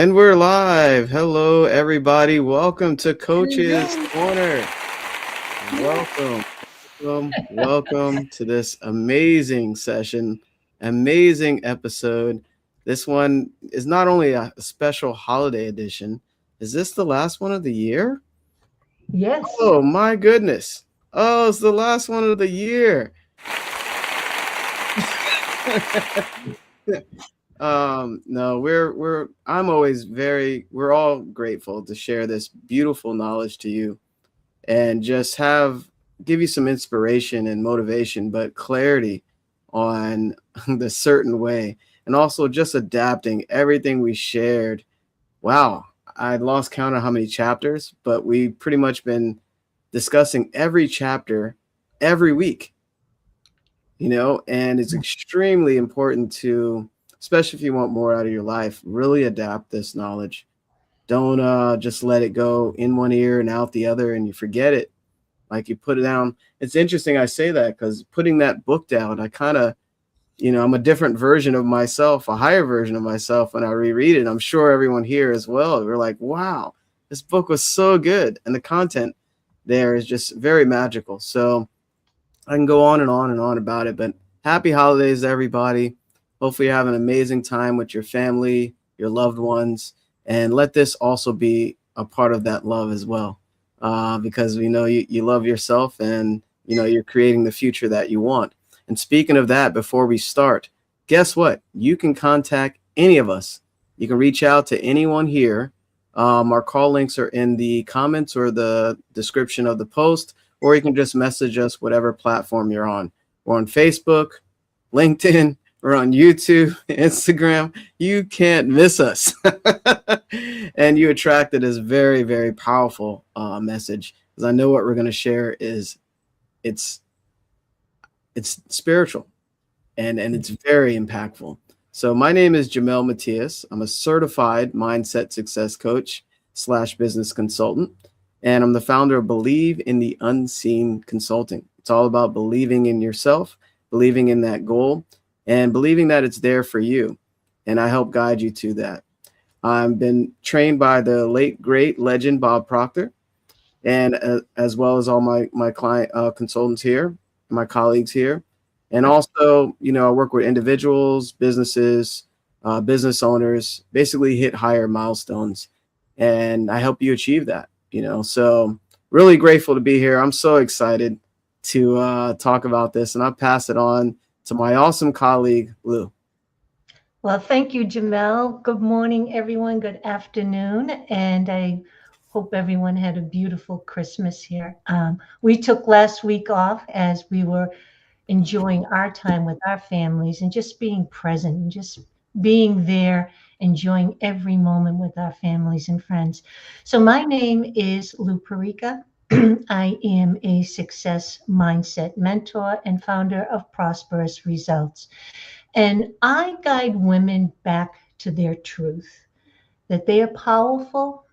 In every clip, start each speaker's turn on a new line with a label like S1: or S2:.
S1: And we're live. Hello, everybody. Welcome to Coach's Corner. Welcome, welcome to this amazing session, amazing episode. This one is not only a special holiday edition. Is this the last one of the year?
S2: Yes.
S1: Oh my goodness. Oh, it's the last one of the year. No, we're all grateful to share this beautiful knowledge to you and just give you some inspiration and motivation, but clarity on the certain way, and also just adapting everything we shared. Wow, I lost count of how many chapters, but we've pretty much been discussing every chapter every week, and it's extremely important to, especially if you want more out of your life, really adapt this knowledge. Don't just let it go in one ear and out the other and you forget it. Like, you put it down. It's interesting I say that because putting that book down, I kind of, I'm a different version of myself, a higher version of myself when I reread it. I'm sure everyone here as well. We're like, wow, this book was so good. And the content there is just very magical. So I can go on and on and on about it, but happy holidays, everybody. Hopefully you have an amazing time with your family, your loved ones, and let this also be a part of that love as well. Because we know you love yourself, and you're creating the future that you want. And speaking of that, before we start, guess what? You can contact any of us. You can reach out to anyone here. Our call links are in the comments or the description of the post, or you can just message us whatever platform you're on. We're on Facebook, LinkedIn, we're on YouTube, Instagram. You can't miss us. And you attracted this very, very powerful message, because I know what we're going to share is it's spiritual and it's very impactful. So my name is Jamel Matias. I'm a certified mindset success coach / business consultant. And I'm the founder of Believe in the Unseen Consulting. It's all about believing in yourself, believing in that goal, and believing that it's there for you. And I help guide you to that. I've been trained by the late, great legend, Bob Proctor, and as well as all my client consultants here, my colleagues here. And also, I work with individuals, businesses, business owners, basically hit higher milestones. And I help you achieve that. So really grateful to be here. I'm so excited to talk about this, and I'll pass it on to my awesome colleague, Lou.
S2: Well, thank you, Jamel. Good morning, everyone. Good afternoon. And I hope everyone had a beautiful Christmas here. We took last week off as we were enjoying our time with our families and just being present and just being there, enjoying every moment with our families and friends. So my name is Lou Perica. I am a success mindset mentor and founder of Prosperous Results. And I guide women back to their truth, that they are powerful,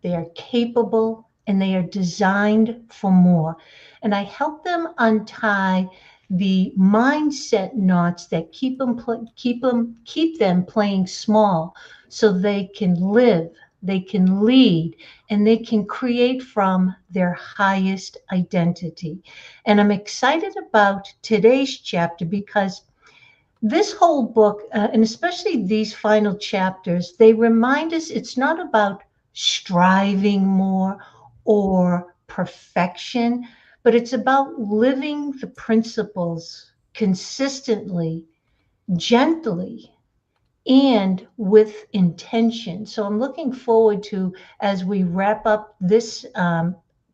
S2: they are capable, and they are designed for more. And I help them untie the mindset knots that keep them playing small, so they can live, they can lead, and they can create from their highest identity. And I'm excited about today's chapter because this whole book, and especially these final chapters, they remind us it's not about striving more or perfection, but it's about living the principles consistently, gently, and with intention. So I'm looking forward to, as we wrap up this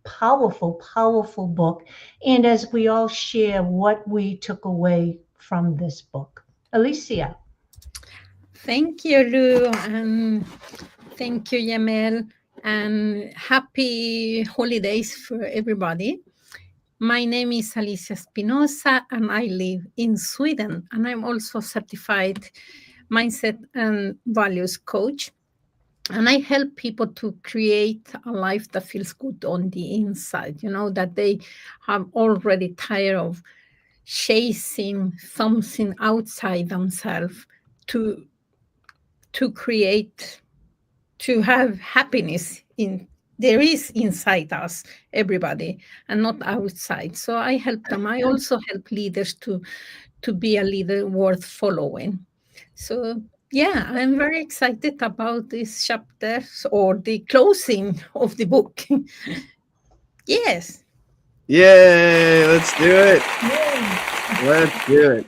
S2: powerful, powerful book, and as we all share what we took away from this book. Alicia.
S3: Thank you, Lou, and thank you, Yamel, and happy holidays for everybody. My name is Alicia Espinosa, and I live in Sweden, and I'm also a certified mindset and values coach. And I help people to create a life that feels good on the inside, that they have already tired of chasing something outside themselves to create to have happiness there is inside us, everybody, and not outside. So I help them. I also help leaders to be a leader worth following. So yeah, I'm very excited about this chapters or the closing of the book. Yes.
S1: Yay! Let's do it. Let's do it.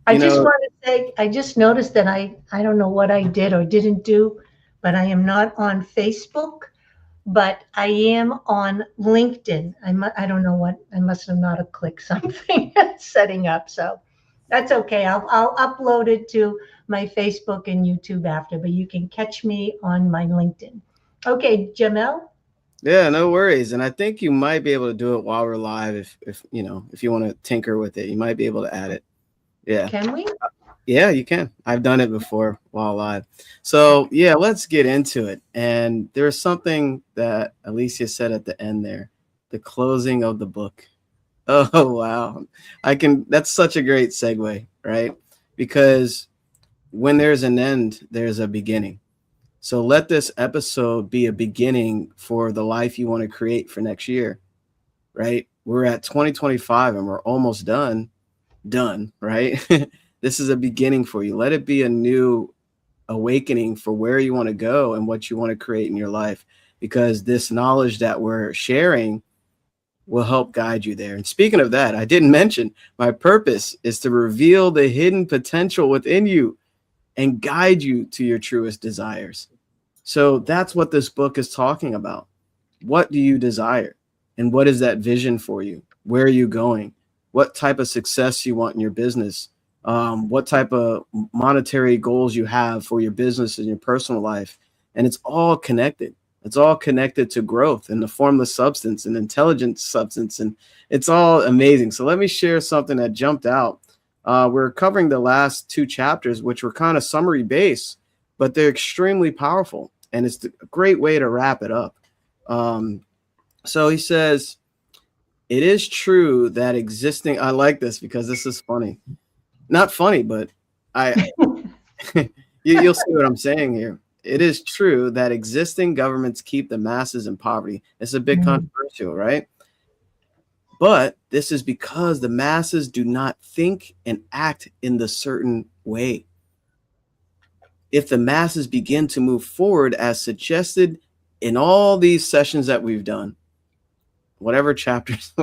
S2: I just want to say, I just noticed that I don't know what I did or didn't do, but I am not on Facebook, but I am on LinkedIn. I don't know what, I must have not have clicked something setting up. So that's okay. I'll upload it to my Facebook and YouTube after, but you can catch me on my LinkedIn. Okay, Jamel?
S1: Yeah, no worries. And I think you might be able to do it while we're live. If you want to tinker with it, you might be able to add it. Yeah.
S2: Can we?
S1: Yeah, you can. I've done it before while live. So yeah, let's get into it. And there's something that Alicia said at the end there, the closing of the book. Oh, wow. That's such a great segue, right? Because when there's an end, there's a beginning. So let this episode be a beginning for the life you want to create for next year, right? We're at 2025 and we're almost done, right? This is a beginning for you. Let it be a new awakening for where you want to go and what you want to create in your life, because this knowledge that we're sharing will help guide you there. And speaking of that, I didn't mention my purpose is to reveal the hidden potential within you and guide you to your truest desires. So that's what this book is talking about. What do you desire? And what is that vision for you? Where are you going? What type of success you want in your business? What type of monetary goals you have for your business and your personal life. And it's all connected. It's all connected to growth and the formless substance and intelligent substance. And it's all amazing. So let me share something that jumped out. We're covering the last 2 chapters, which were kind of summary based, but they're extremely powerful. And it's a great way to wrap it up. So he says, it is true that existing, I like this because this is funny. Not funny, but you'll see what I'm saying here. It is true that existing governments keep the masses in poverty. It's a bit controversial, right? But this is because the masses do not think and act in the certain way. If the masses begin to move forward as suggested in all these sessions that we've done, whatever chapters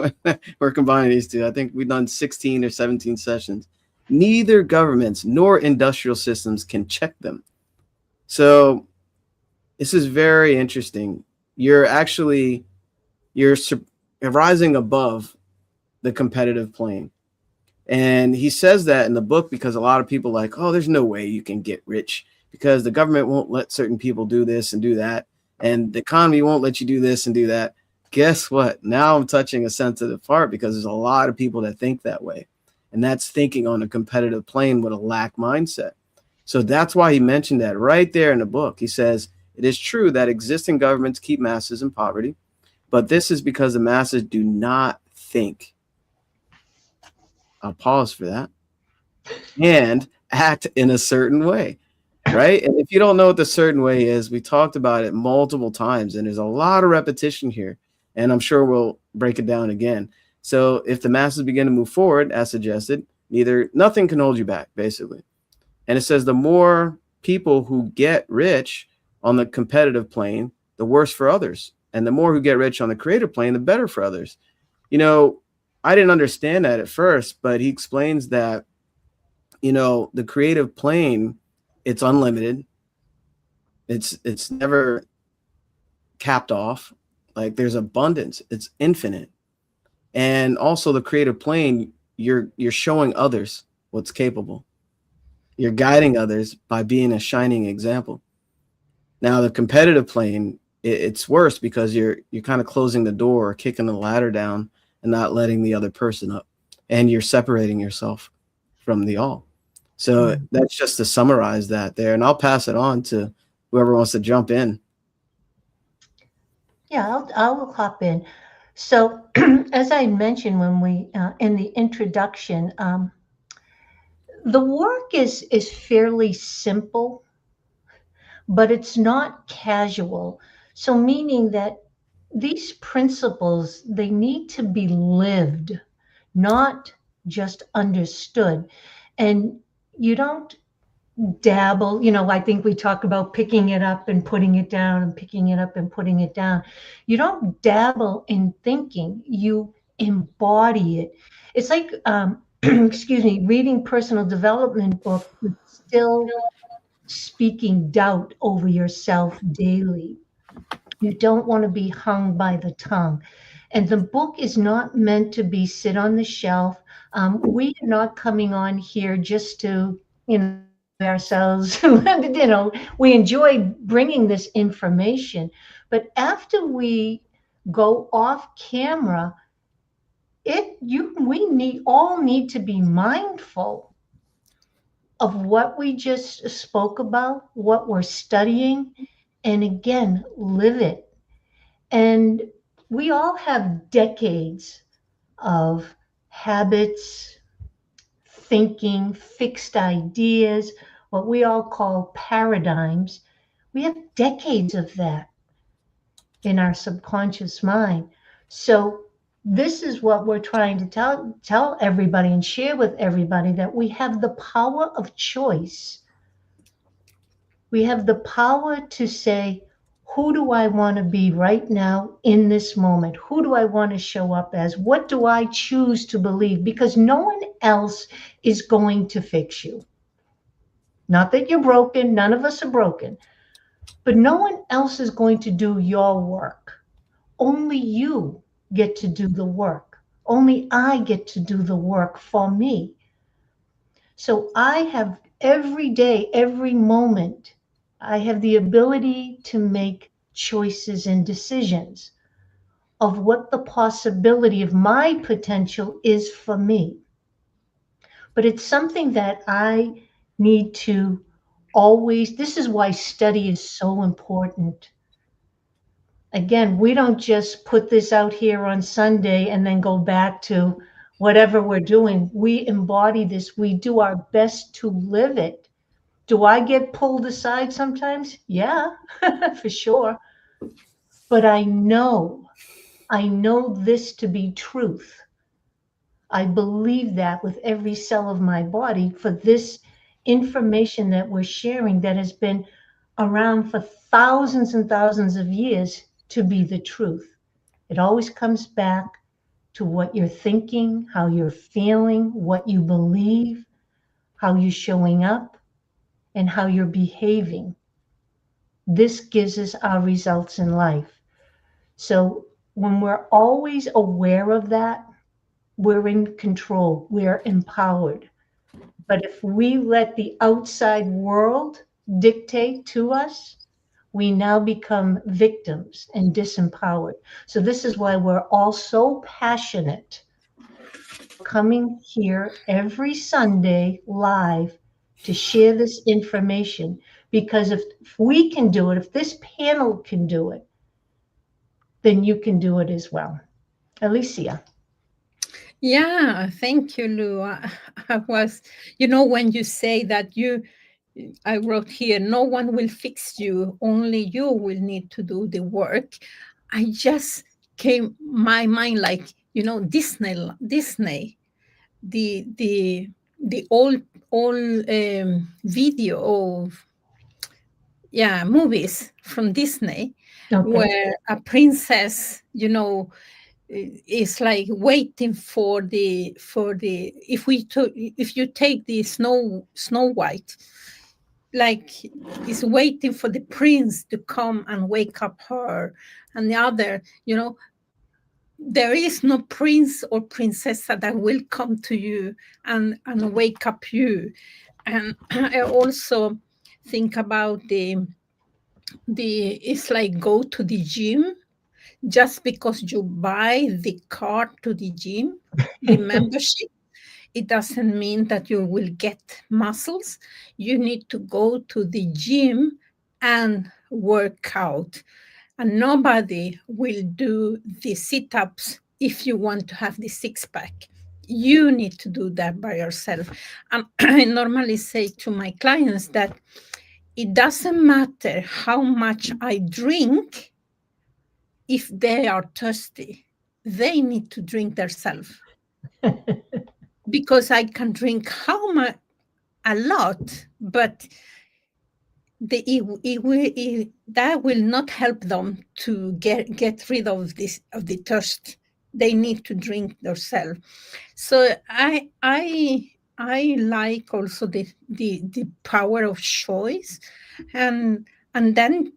S1: we're combining these two, I think we've done 16 or 17 sessions, neither governments nor industrial systems can check them. So this is very interesting. You're rising above the competitive plane. And he says that in the book because a lot of people are like, oh, there's no way you can get rich because the government won't let certain people do this and do that. And the economy won't let you do this and do that. Guess what? Now I'm touching a sensitive part because there's a lot of people that think that way. And that's thinking on a competitive plane with a lack mindset. So that's why he mentioned that right there in the book. He says, it is true that existing governments keep masses in poverty, but this is because the masses do not think. I'll pause for that. And act in a certain way, right? And if you don't know what the certain way is, we talked about it multiple times, and there's a lot of repetition here, and I'm sure we'll break it down again. So if the masses begin to move forward, as suggested, nothing can hold you back, basically. And it says the more people who get rich on the competitive plane, the worse for others. And the more who get rich on the creative plane, the better for others. You know, I didn't understand that at first, but he explains that, you know, the creative plane, it's unlimited. It's never capped off. Like there's abundance. It's infinite. And also the creative plane, you're showing others what's capable. You're guiding others by being a shining example. Now the competitive plane, it's worse because you're kind of closing the door or kicking the ladder down and not letting the other person up, and you're separating yourself from the all. So that's just to summarize that there, and I'll pass it on to whoever wants to jump in.
S2: Yeah, I'll hop in. So as I mentioned when we in the introduction, the work is fairly simple, but it's not casual. So meaning that these principles, they need to be lived, not just understood. And you don't dabble, I think we talk about picking it up and putting it down and picking it up and putting it down. You don't dabble in thinking, you embody it. It's like, excuse me, reading personal development book, but still speaking doubt over yourself daily. You don't want to be hung by the tongue. And the book is not meant to be sit on the shelf. We are not coming on here just to, ourselves. We enjoy bringing this information. But after we go off camera, we all need to be mindful of what we just spoke about, what we're studying, and again, live it. And we all have decades of habits, thinking, fixed ideas, what we all call paradigms. We have decades of that in our subconscious mind. So this is what we're trying to tell everybody and share with everybody, that we have the power of choice. We have the power to say, who do I want to be right now in this moment? Who do I want to show up as? What do I choose to believe? Because no one else is going to fix you. Not that you're broken. None of us are broken. But no one else is going to do your work. Only you get to do the work. Only I get to do the work for me. So I have every day, every moment, I have the ability to make choices and decisions of what the possibility of my potential is for me. But it's something that I need to always, this is why study is so important. Again, we don't just put this out here on Sunday and then go back to whatever we're doing. We embody this. We do our best to live it. Do I get pulled aside sometimes? Yeah, for sure. But I know this to be truth. I believe that with every cell of my body, for this information that we're sharing that has been around for thousands and thousands of years to be the truth. It always comes back to what you're thinking, how you're feeling, what you believe, how you're showing up, and how you're behaving. This gives us our results in life. So when we're always aware of that, we're in control, we're empowered. But if we let the outside world dictate to us, we now become victims and disempowered. So this is why we're all so passionate coming here every Sunday live to share this information, because if we can do it, if this panel can do it, then you can do it as well. Alicia.
S3: Yeah, thank you, Lou. I was, when you say that I wrote here, no one will fix you, only you will need to do the work. I just came my mind like, Disney, the old video of movies from Disney,
S2: Okay.
S3: where a princess, is like waiting for the if you take the Snow White, like is waiting for the prince to come and wake up her, and the other, there is no prince or princess that will come to you and wake up you. And I also think about it's like go to the gym. Just because you buy the card to the gym, the membership, it doesn't mean that you will get muscles. You need to go to the gym and work out. And nobody will do the sit-ups if you want to have the six-pack. You need to do that by yourself. I normally say to my clients that it doesn't matter how much I drink. If they are thirsty, they need to drink themselves. Because I can drink a lot, but that will not help them to get rid of the thirst. They need to drink themselves. So I like also the power of choice, and then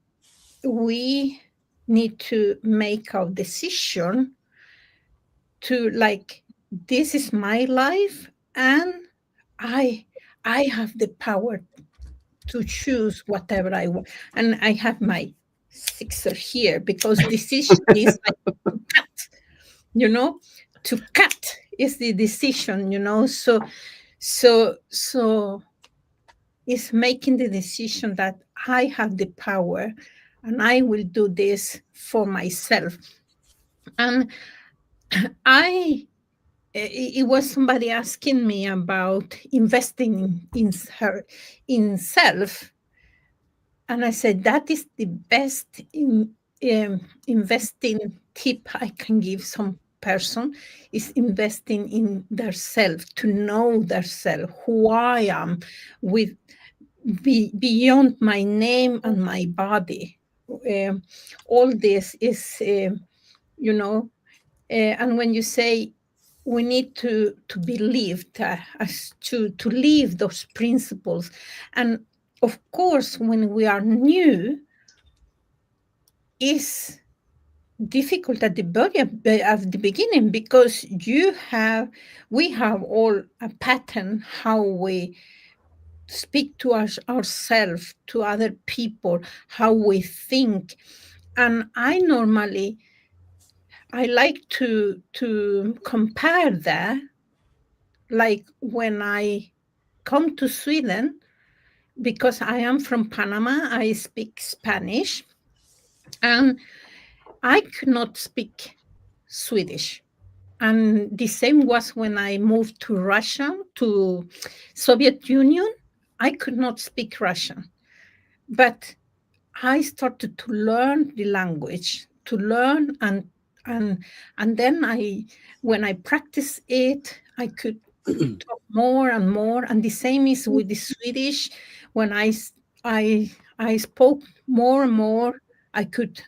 S3: we need to make a decision to, like, this is my life, and I have the power to choose whatever I want. And I have my sixer here, because decision is like to cut, to cut is the decision, so it's making the decision that I have the power and I will do this for myself. And it was somebody asking me about investing in self. And I said, that is the best investing tip I can give some person, is investing in their self, to know their self, who I am, with beyond my name and my body. All this is, and when you say we need to believe as to live those principles, and of course, when we are new, it's difficult at the beginning, because we have all a pattern how we speak to ourselves, to other people, how we think. And I like to compare that, like when I come to Sweden, because I am from Panama, I speak Spanish, and I could not speak Swedish. And the same was when I moved to Russia, to Soviet Union. I could not speak Russian, but I started to learn the language, and then when I practiced it, I could talk more and more. And the same is with the Swedish. When I spoke more and more,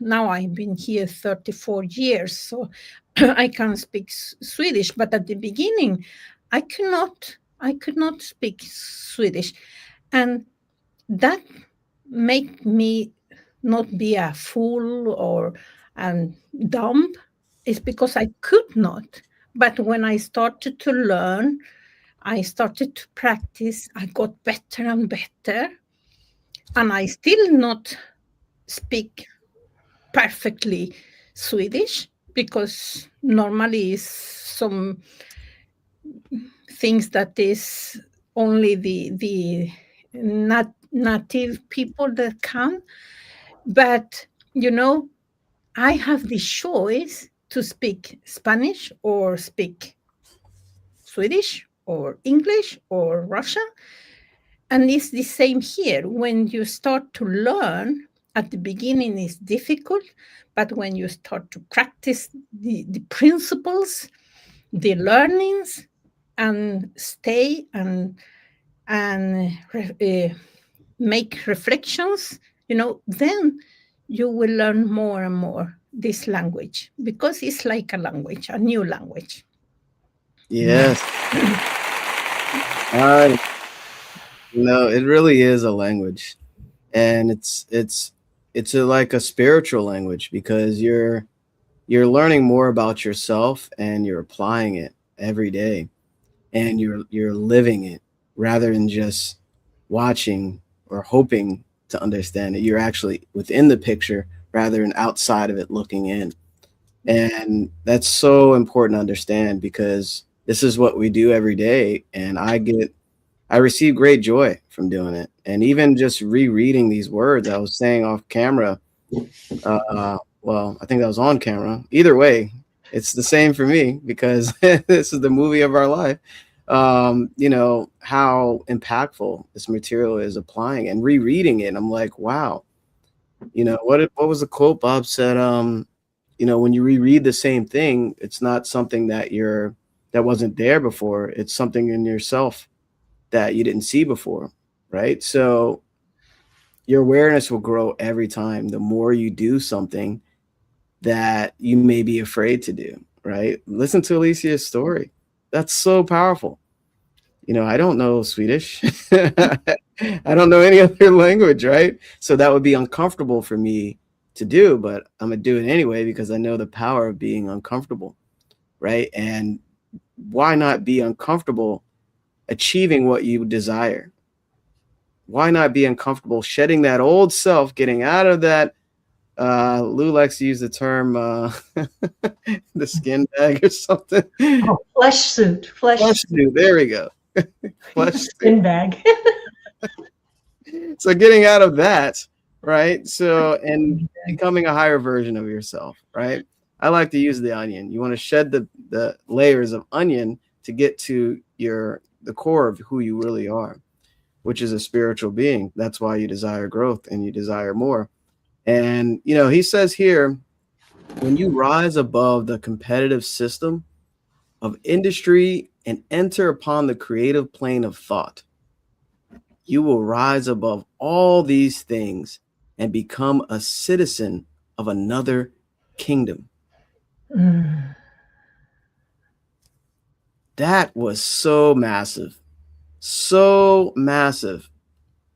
S3: now I've been here 34 years, so I can speak Swedish. But at the beginning, I could not speak Swedish. And that made me not be a fool or dumb. It's because I could not. But when I started to learn, I started to practice, I got better and better. And I still not speak perfectly Swedish, because normally is some things that is only the not native people that can. But I have the choice to speak Spanish or speak Swedish or English or Russian. And it's the same here. When you start to learn, at the beginning it's difficult, but when you start to practice the principles, the learnings, and stay and make reflections, then you will learn more and more this language, because it's like a language, a new language.
S1: Yes. It really is a language, and it's like a spiritual language, because you're learning more about yourself and you're applying it every day, and you're living it rather than just watching or hoping to understand it. You're actually within the picture rather than outside of it looking in. And that's so important to understand, because this is what we do every day, and I receive great joy from doing it. And even just rereading these words, I was saying off camera, well, I think that was on camera. Either way, it's the same for me, because this is the movie of our life. you know, how impactful this material is applying and rereading it. I'm like, wow, you know, what was the quote Bob said? You know, when you reread the same thing, it's not something that wasn't there before. It's something in yourself that you didn't see before, right? So your awareness will grow every time. The more you do something that you may be afraid to do, right? Listen to Alicia's story. That's so powerful. You know, I don't know Swedish. I don't know any other language, right? So that would be uncomfortable for me to do, but I'm gonna do it anyway because I know the power of being uncomfortable, right? And why not be uncomfortable achieving what you desire? Why not be uncomfortable shedding that old self, getting out of that? Lou likes to use the term the skin bag or something.
S2: Oh, flesh suit.
S1: Flesh suit. There we go. Flesh
S2: skin bag.
S1: So getting out of that, right? So, and becoming a higher version of yourself, right? I like to use the onion. You want to shed the layers of onion to get to the core of who you really are, which is a spiritual being. That's why you desire growth and you desire more. And, you know, he says here, when you rise above the competitive system of industry and enter upon the creative plane of thought, you will rise above all these things and become a citizen of another kingdom. That was so massive,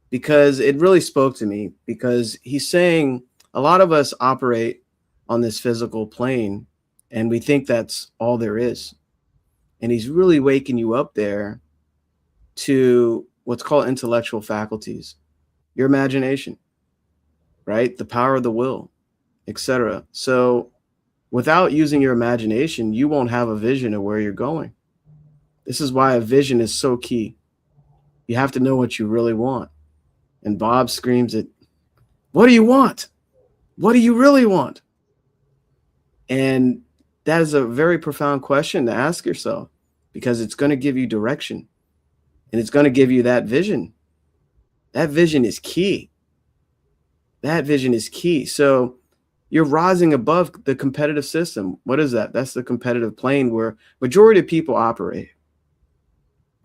S1: because it really spoke to me, because he's saying a lot of us operate on this physical plane and we think that's all there is. And he's really waking you up there to what's called intellectual faculties, your imagination, right? The power of the will, etc. So without using your imagination, you won't have a vision of where you're going. This is why a vision is so key. You have to know what you really want. And Bob screams it, what do you want? What do you really want? And that is a very profound question to ask yourself, because it's going to give you direction and it's going to give you that vision. That vision is key. That vision is key. So you're rising above the competitive system. What is that? That's the competitive plane where majority of people operate.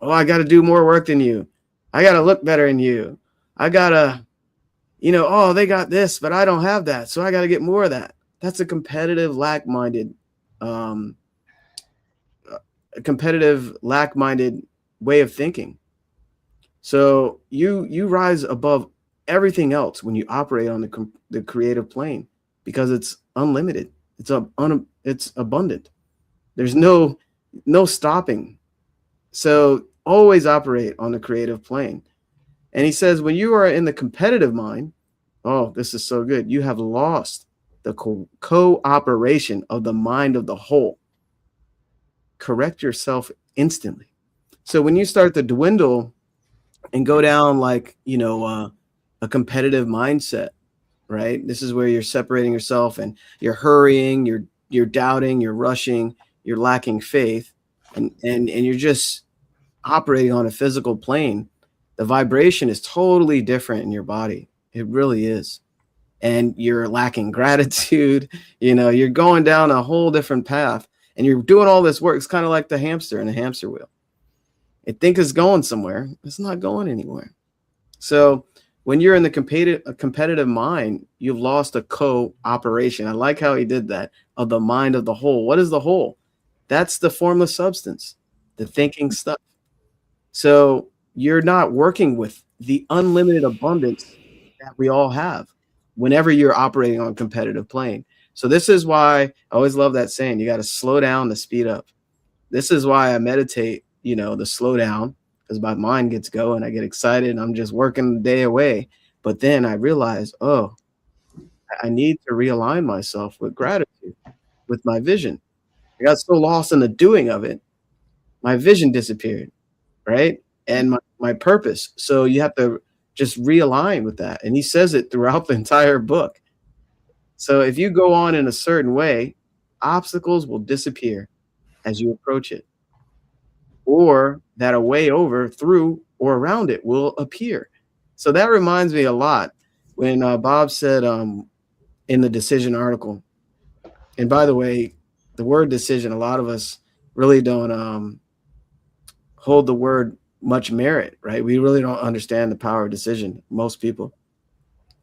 S1: Oh, I got to do more work than you. I got to look better than you. I got to, you know, oh, they got this, but I don't have that. So I got to get more of that. That's a competitive, lack-minded way of thinking. So you rise above everything else when you operate on the creative plane, because it's unlimited. It's abundant. There's no stopping. So always operate on the creative plane. And he says, when you are in the competitive mind, oh, this is so good. You have lost the cooperation of the mind of the whole. Correct yourself instantly. So when you start to dwindle and go down like, you know, a competitive mindset, right? This is where you're separating yourself and you're hurrying, you're doubting, you're rushing, you're lacking faith, and you're just operating on a physical plane. The vibration is totally different in your body. It really is. And you're lacking gratitude. You know, you're going down a whole different path and you're doing all this work. It's kind of like the hamster in a hamster wheel. It thinks it's going somewhere. It's not going anywhere. So when you're in the competitive mind, you've lost a cooperation. I like how he did that, of the mind of the whole. What is the whole? That's the formless substance, the thinking stuff. So you're not working with the unlimited abundance that we all have whenever you're operating on competitive plane. So this is why I always love that saying, you got to slow down to speed up. This is why I meditate, you know, the slow down, because my mind gets going. I get excited and I'm just working the day away. But then I realize, oh, I need to realign myself with gratitude, with my vision. I got so lost in the doing of it, my vision disappeared, right? And my purpose. So you have to just realign with that. And he says it throughout the entire book. So if you go on in a certain way, obstacles will disappear as you approach it. or that a way over, through, or around it will appear. So that reminds me a lot when Bob said in the decision article, and by the way, the word decision, a lot of us really don't hold the word much merit, right? We really don't understand the power of decision, most people.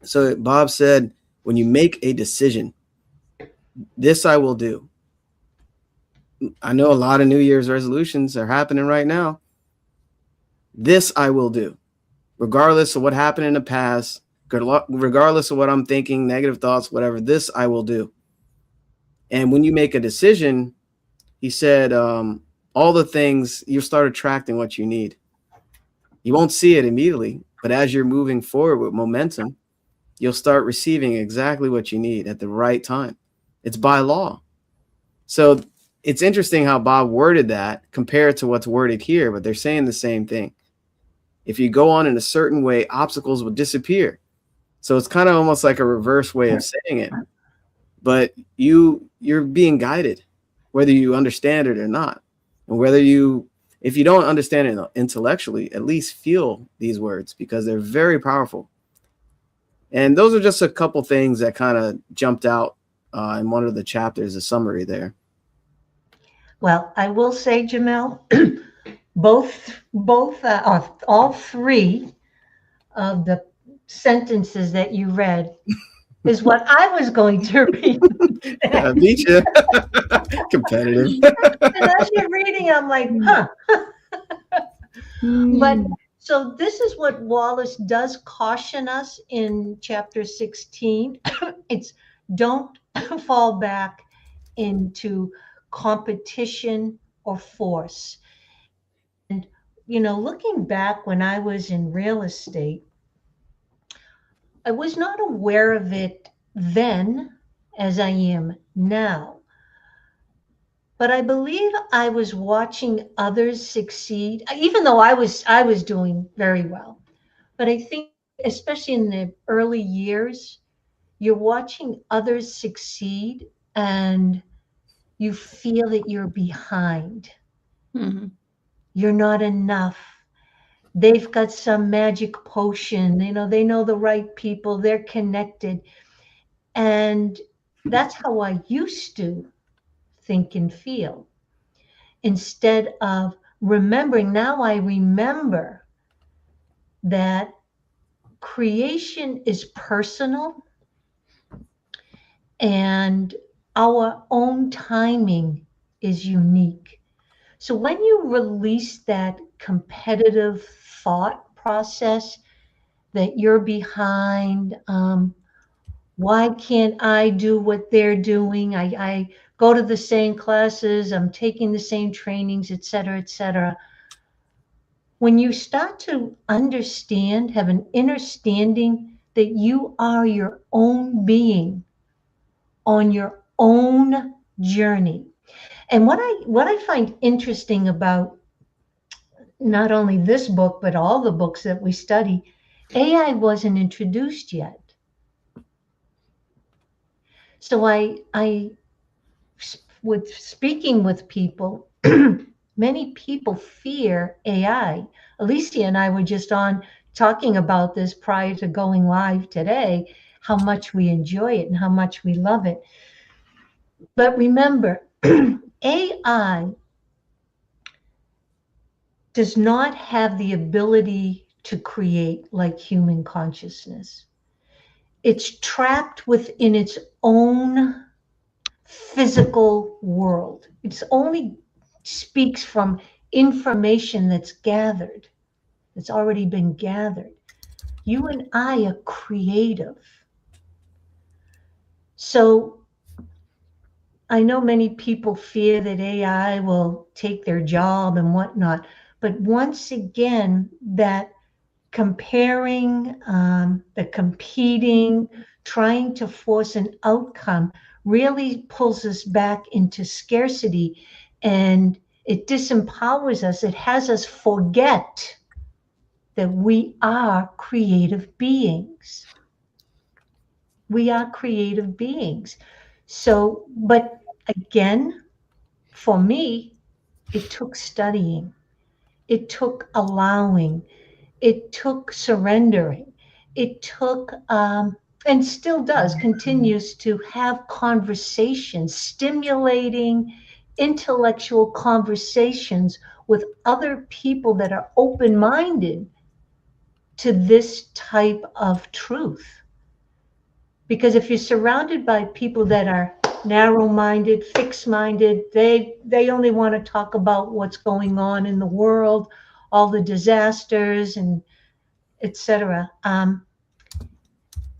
S1: So Bob said, when you make a decision, this I will do. I know a lot of New Year's resolutions are happening right now. This I will do, regardless of what happened in the past, regardless of what I'm thinking, negative thoughts, whatever, this I will do. And when you make a decision, he said, all the things, you start attracting what you need. You won't see it immediately, but as you're moving forward with momentum, you'll start receiving exactly what you need at the right time. It's by law. So it's interesting how Bob worded that compared to what's worded here, but they're saying the same thing. If you go on in a certain way, obstacles will disappear. So it's kind of almost like a reverse way of saying it. But you're being guided, whether you understand it or not. And if you don't understand it intellectually, at least feel these words, because they're very powerful. And those are just a couple things that kind of jumped out in one of the chapters, a summary there.
S2: Well, I will say, Jamel, all three of the sentences that you read is what I was going to read.
S1: I beat you. Competitive.
S2: And as you're reading, I'm like, huh. But so this is what Wallace does caution us in chapter 16. It's don't fall back into competition or force. And, looking back when I was in real estate, I was not aware of it then as I am now. But I believe I was watching others succeed, even though I was doing very well. But I think, especially in the early years, you're watching others succeed and you feel that you're behind.
S3: Mhm.
S2: You're not enough. They've got some magic potion. They know the right people. They're connected. And that's how I used to think and feel. Instead of remembering, now I remember that creation is personal and our own timing is unique. So when you release that competitive thought process that you're behind, why can't I do what they're doing? I go to the same classes, I'm taking the same trainings, et cetera, et cetera. When you start to understand, have an understanding that you are your own being on your own journey. And what I find interesting about not only this book, but all the books that we study, AI wasn't introduced yet. So I with speaking with people, many people fear AI. Alicia and I were just on talking about this prior to going live today, how much we enjoy it and how much we love it. But remember, AI does not have the ability to create like human consciousness. It's trapped within its own physical world. It's only speaks from information that's gathered, that's already been gathered. You and I are creative. So I know many people fear that AI will take their job and whatnot, but once again, that comparing, the competing, trying to force an outcome really pulls us back into scarcity, and it disempowers us. It has us forget that we are creative beings. We are creative beings. So, but again, for me, it took studying. it took allowing, it took surrendering, it took, and still does, continues to have conversations, stimulating intellectual conversations with other people that are open-minded to this type of truth. Because if you're surrounded by people that are narrow-minded, fixed-minded, they only want to talk about what's going on in the world, all the disasters and etc.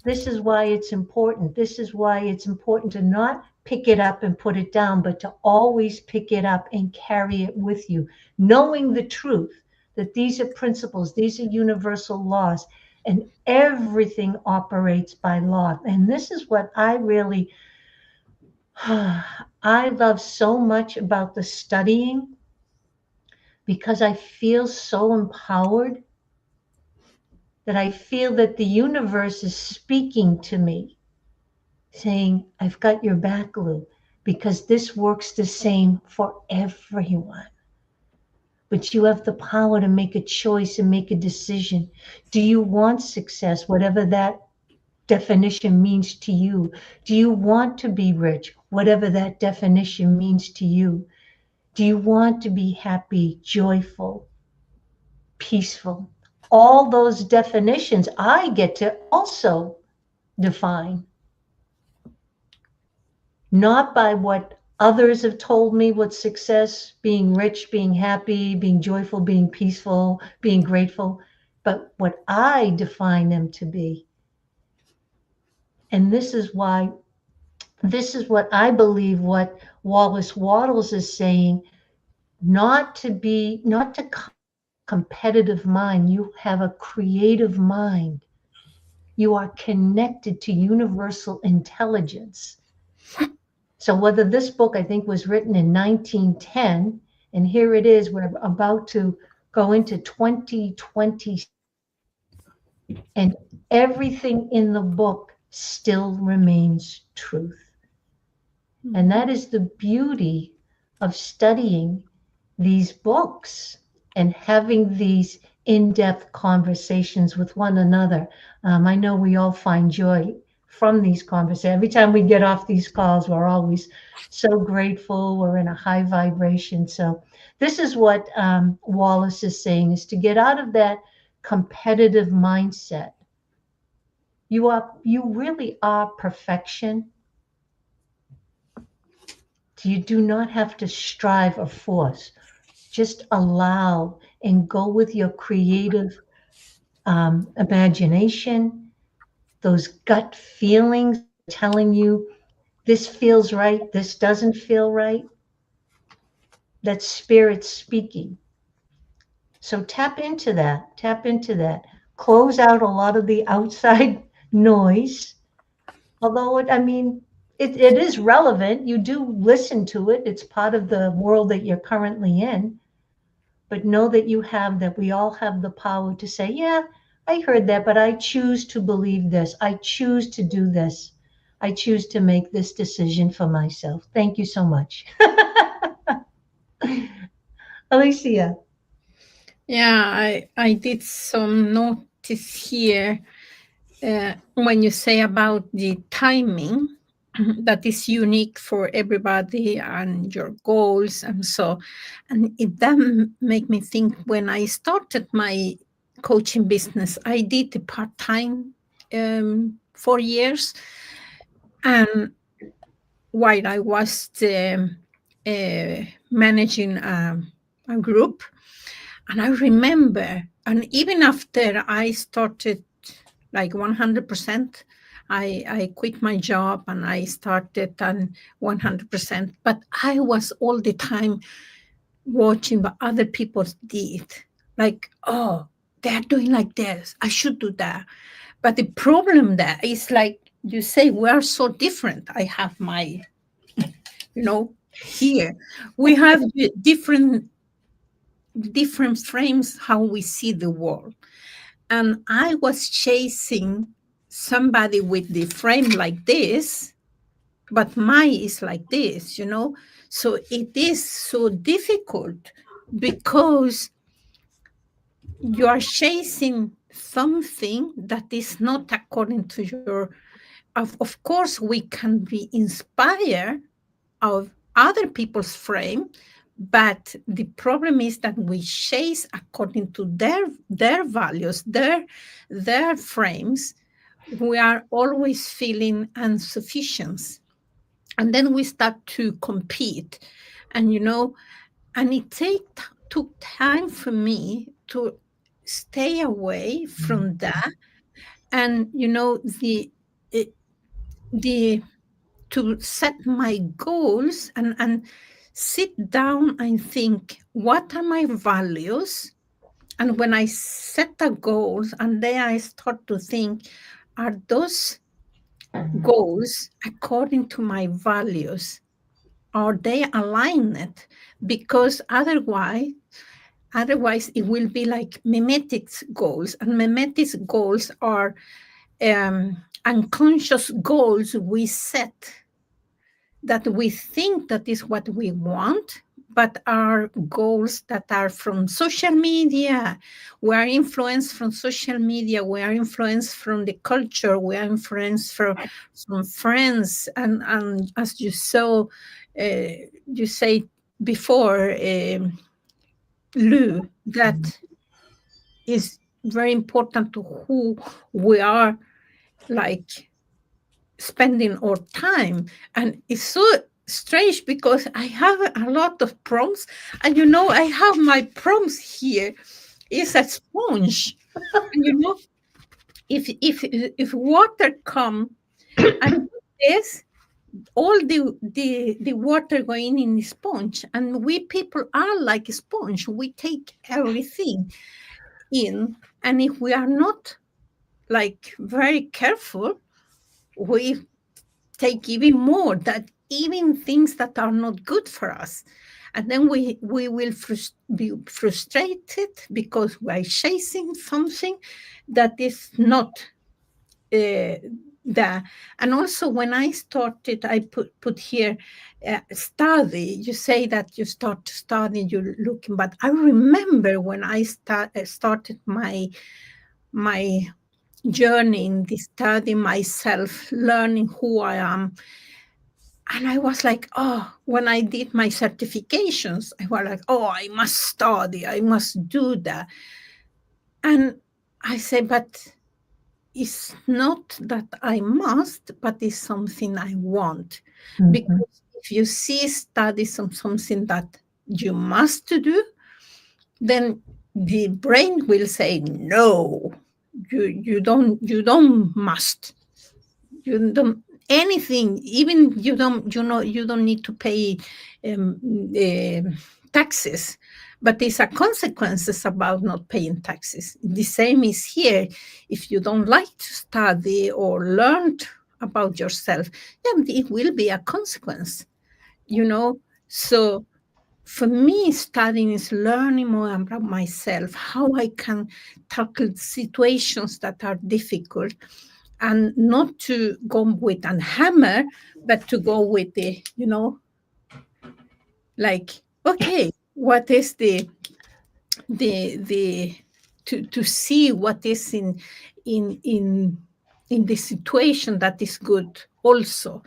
S2: This is why it's important. This is why it's important to not pick it up and put it down, but to always pick it up and carry it with you, knowing the truth that these are principles, these are universal laws, and everything operates by law. And this is what I really, I love so much about the studying, because I feel so empowered, that I feel that the universe is speaking to me, saying, I've got your back, Lou, because this works the same for everyone. But you have the power to make a choice and make a decision. Do you want success, whatever that definition means to you? Do you want to be rich, whatever that definition means to you? Do you want to be happy, joyful, peaceful? All those definitions I get to also define. Not by what others have told me what success, being rich, being happy, being joyful, being peaceful, being grateful, but what I define them to be. And this is why, this is what I believe what Wallace Wattles is saying, not to competitive mind. You have a creative mind. You are connected to universal intelligence. So whether this book, I think, was written in 1910, and here it is, we're about to go into 2020, and everything in the book still remains truth. And that is the beauty of studying these books and having these in-depth conversations with one another. I know we all find joy from these conversations. Every time we get off these calls, we're always so grateful. We're in a high vibration. So this is what Wallace is saying, is to get out of that competitive mindset. You really are perfection. You do not have to strive or force. Just allow and go with your creative imagination, those gut feelings telling you this feels right, this doesn't feel right. That's spirit speaking. So tap into that, Close out a lot of the outside noise. Although it is relevant. You do listen to it. It's part of the world that you're currently in. But know that we all have the power to say, yeah, I heard that, but I choose to believe this. I choose to do this. I choose to make this decision for myself. Thank you so much. Alicia.
S3: Yeah, I did some notice here when you say about the timing that is unique for everybody and your goals and so, and it then make me think, when I started my coaching business, I did it part-time 4 years, and while I was managing a group, and I remember, and even after I started like 100%, I quit my job and I started on 100%, but I was all the time watching what other people did. Like, oh, they're doing like this, I should do that. But the problem there is, like you say, we are so different. I have my, here, we have different frames how we see the world. And I was chasing somebody with the frame like this, but mine is like this, So it is so difficult, because you are chasing something that is not according to your, of course, we can be inspired of other people's frame, but the problem is that we chase according to their values, their frames. We are always feeling insufficient, and then we start to compete, and and it took time for me to stay away from that, and the to set my goals and sit down and think, what are my values? And when I set the goals, and then I start to think, are those goals according to my values? Are they aligned? Because otherwise it will be like mimetic goals, and mimetic goals are unconscious goals we set that we think that is what we want, but are goals that are from social media. We are influenced from social media. We are influenced from the culture. We are influenced from friends. And as you saw, you say before, Lou, that is very important to who we are, like, spending our time. And it's so strange because I have a lot of prompts, and I have my prompts here. It's a sponge. And if water come and this, all the water going in the sponge, and we people are like a sponge. We take everything in, and if we are not like very careful, we take even more, that even things that are not good for us. And then we will be frustrated because we are chasing something that is not there. And also when I started, I put here study. You say that you start to study, you're looking, but I remember when I started my journey in the study myself, learning who I am. And I was like, when I did my certifications, I was like, I must study, I must do that. And I say, but it's not that I must, but it's something I want. Mm-hmm. Because if you see studies on something that you must do, then the brain will say, no, you don't must. You don't anything, even you don't need to pay taxes, but there's a consequences about not paying taxes. The same is here. If you don't like to study or learn about yourself, then it will be a consequence, So for me, studying is learning more about myself, how I can tackle situations that are difficult, and not to go with a hammer, but to go with the, like, okay, what is to see what is in the situation that is good also,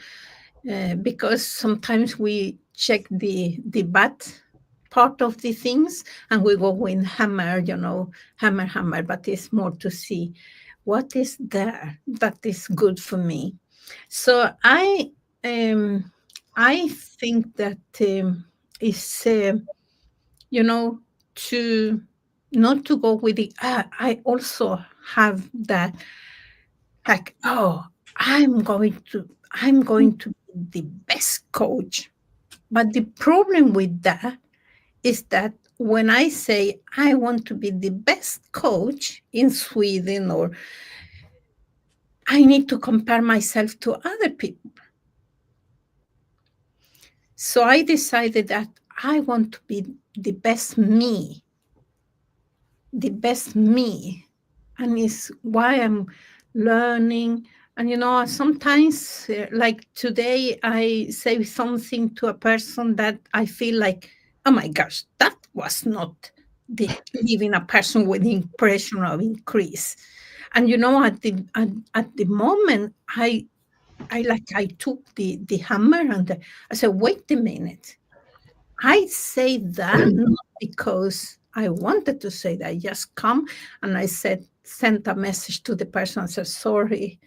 S3: because sometimes we check the bad part of the things and we go with hammer, hammer, but it's more to see what is there that is good for me. So I think that is to not to go with the I also have that, like, I'm going to be the best coach. But the problem with that is that when I say I want to be the best coach in Sweden, or I need to compare myself to other people. So I decided that I want to be the best me. The best me. And it's why I'm learning. And sometimes, like today, I say something to a person that I feel like, oh my gosh, that was not leaving a person with the impression of increase. And at the moment, I took the hammer and I said, wait a minute. I say that not because I wanted to say that. I just come and I sent a message to the person and said, sorry,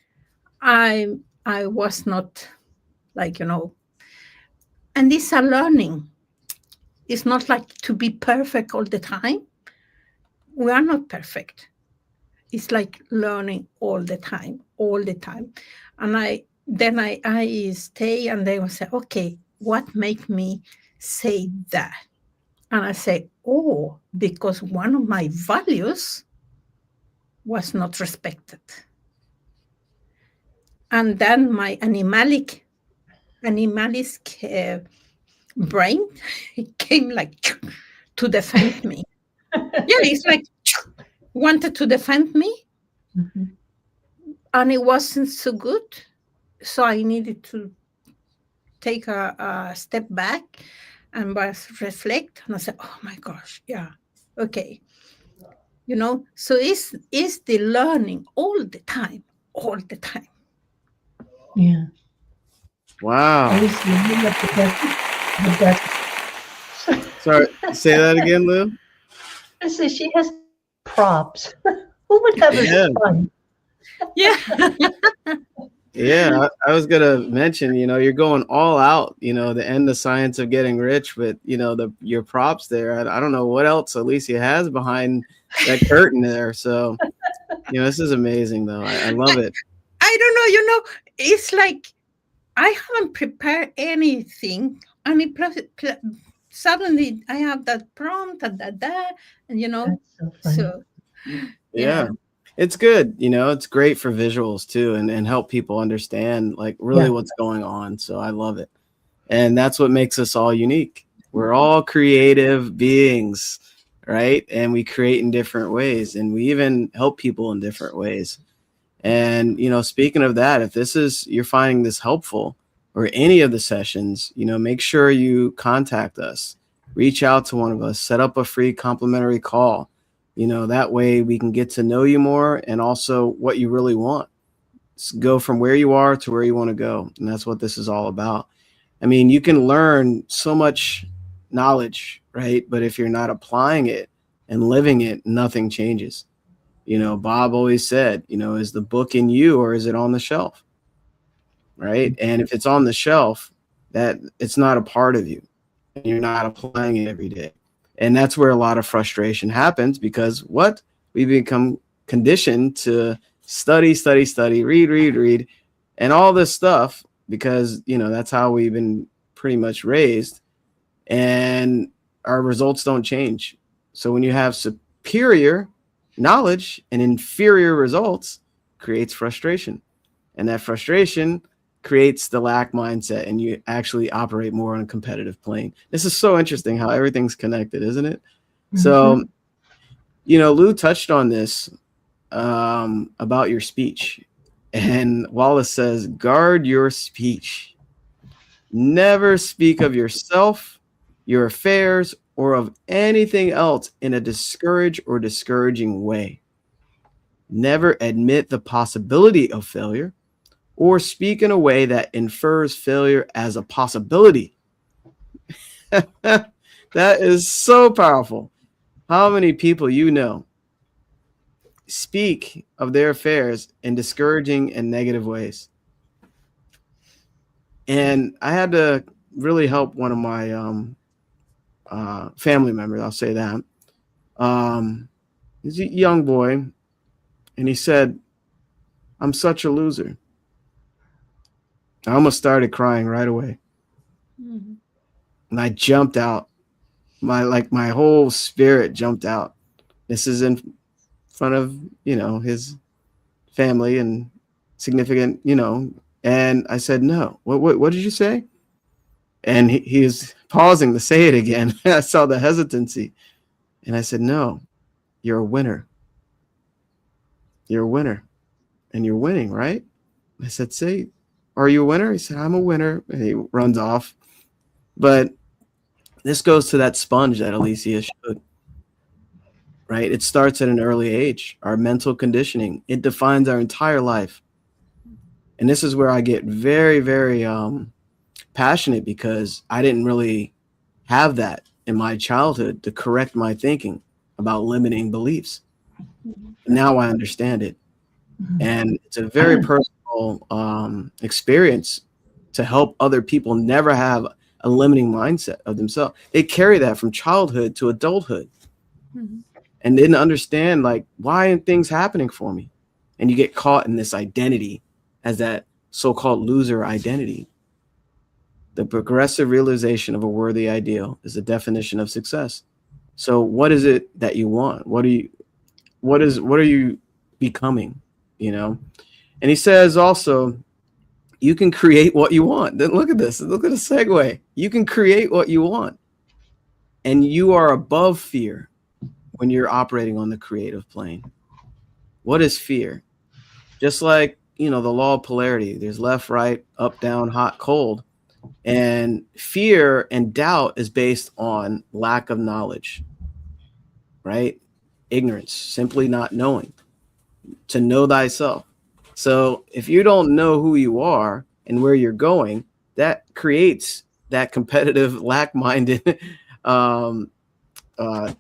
S3: I was not and it's a learning. It's not like to be perfect all the time. We are not perfect. It's like learning all the time. And I stay and they will say, okay, what make me say that? And I say, oh, because one of my values was not respected. And then my animalic brain came like to defend me. Yeah, it's like wanted to defend me.
S2: Mm-hmm.
S3: And it wasn't so good. So I needed to take a step back and reflect. And I said, oh my gosh, yeah, okay. So it's the learning all the time.
S2: Yeah.
S1: Wow.
S2: At least you look at the best.
S1: Sorry, say that again, Lou.
S2: I say she has props. Who would have
S1: Yeah.
S2: a son?
S3: Yeah.
S1: Yeah, I was gonna mention, you're going all out, the end the science of getting rich, but your props there. I don't know what else Alicia has behind that curtain there. So, this is amazing though. I love it.
S3: I don't know, it's like I haven't prepared anything. I mean, suddenly I have that prompt and that, and
S2: That's so funny.
S3: so
S1: Yeah. It's good. It's great for visuals too, and help people understand like really what's going on. So I love it. And that's what makes us all unique. We're all creative beings, right? And we create in different ways, and we even help people in different ways. And, speaking of that, if you're finding this helpful or any of the sessions, make sure you contact us, reach out to one of us, set up a free complimentary call. That way we can get to know you more and also what you really want. Go from where you are to where you want to go. And that's what this is all about. I mean, you can learn so much knowledge, right? But if you're not applying it and living it, nothing changes. Bob always said, is the book in you or is it on the shelf? Right. And if it's on the shelf, that it's not a part of you and you're not applying it every day. And that's where a lot of frustration happens because we become conditioned to study, read, and all this stuff because, that's how we've been pretty much raised and our results don't change. So when you have superior knowledge and inferior results, creates frustration, and that frustration creates the lack mindset, and you actually operate more on a competitive plane. This is so interesting how everything's connected, isn't it? Mm-hmm. So, Lou touched on this about your speech, and Wallace says, guard your speech. Never speak of yourself, your affairs, or of anything else in a discouraging way. Never admit the possibility of failure or speak in a way that infers failure as a possibility. That is so powerful. How many people speak of their affairs in discouraging and negative ways? And I had to really help one of my family members, I'll say that. He's a young boy, and he said, I'm such a loser. I almost started crying right away. Mm-hmm. And I jumped out. My whole spirit jumped out. This is in front of, his family and significant, and I said, no, what did you say? And he was pausing to say it again. I saw the hesitancy. And I said, no, you're a winner. You're a winner. And you're winning, right? I said, say, are you a winner? He said, I'm a winner. And he runs off. But this goes to that sponge that Alicia showed. right? It starts at an early age. Our mental conditioning, it defines our entire life. And this is where I get very, very passionate, because I didn't really have that in my childhood to correct my thinking about limiting beliefs. Now I understand it. And it's a very personal experience to help other people never have a limiting mindset of themselves. They carry that from childhood to adulthood and didn't understand, like, why aren't things happening for me? And you get caught in this identity as that so-called loser identity. The progressive realization of a worthy ideal is the definition of success. So what is it that you want? What are you becoming? You know? And he says also, you can create what you want. Then look at this. Look at the segue. You can create what you want. And you are above fear when you're operating on the creative plane. What is fear? Just like, you know, the law of polarity, there's left, right, up, down, hot, cold. And fear and doubt is based on lack of knowledge, right? Ignorance, simply not knowing, to know thyself. So if you don't know who you are and where you're going, that creates that competitive, lack-minded,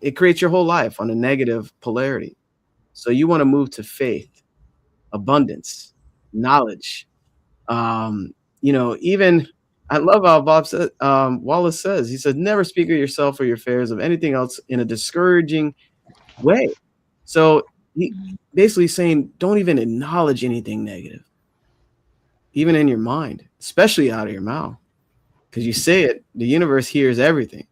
S1: it creates your whole life on a negative polarity. So you want to move to faith, abundance, knowledge. You know, even I love how Wallace says, he said, never speak of yourself or your affairs of anything else in a discouraging way. So he basically saying, don't even acknowledge anything negative, even in your mind, especially out of your mouth, because you say it, the universe hears everything,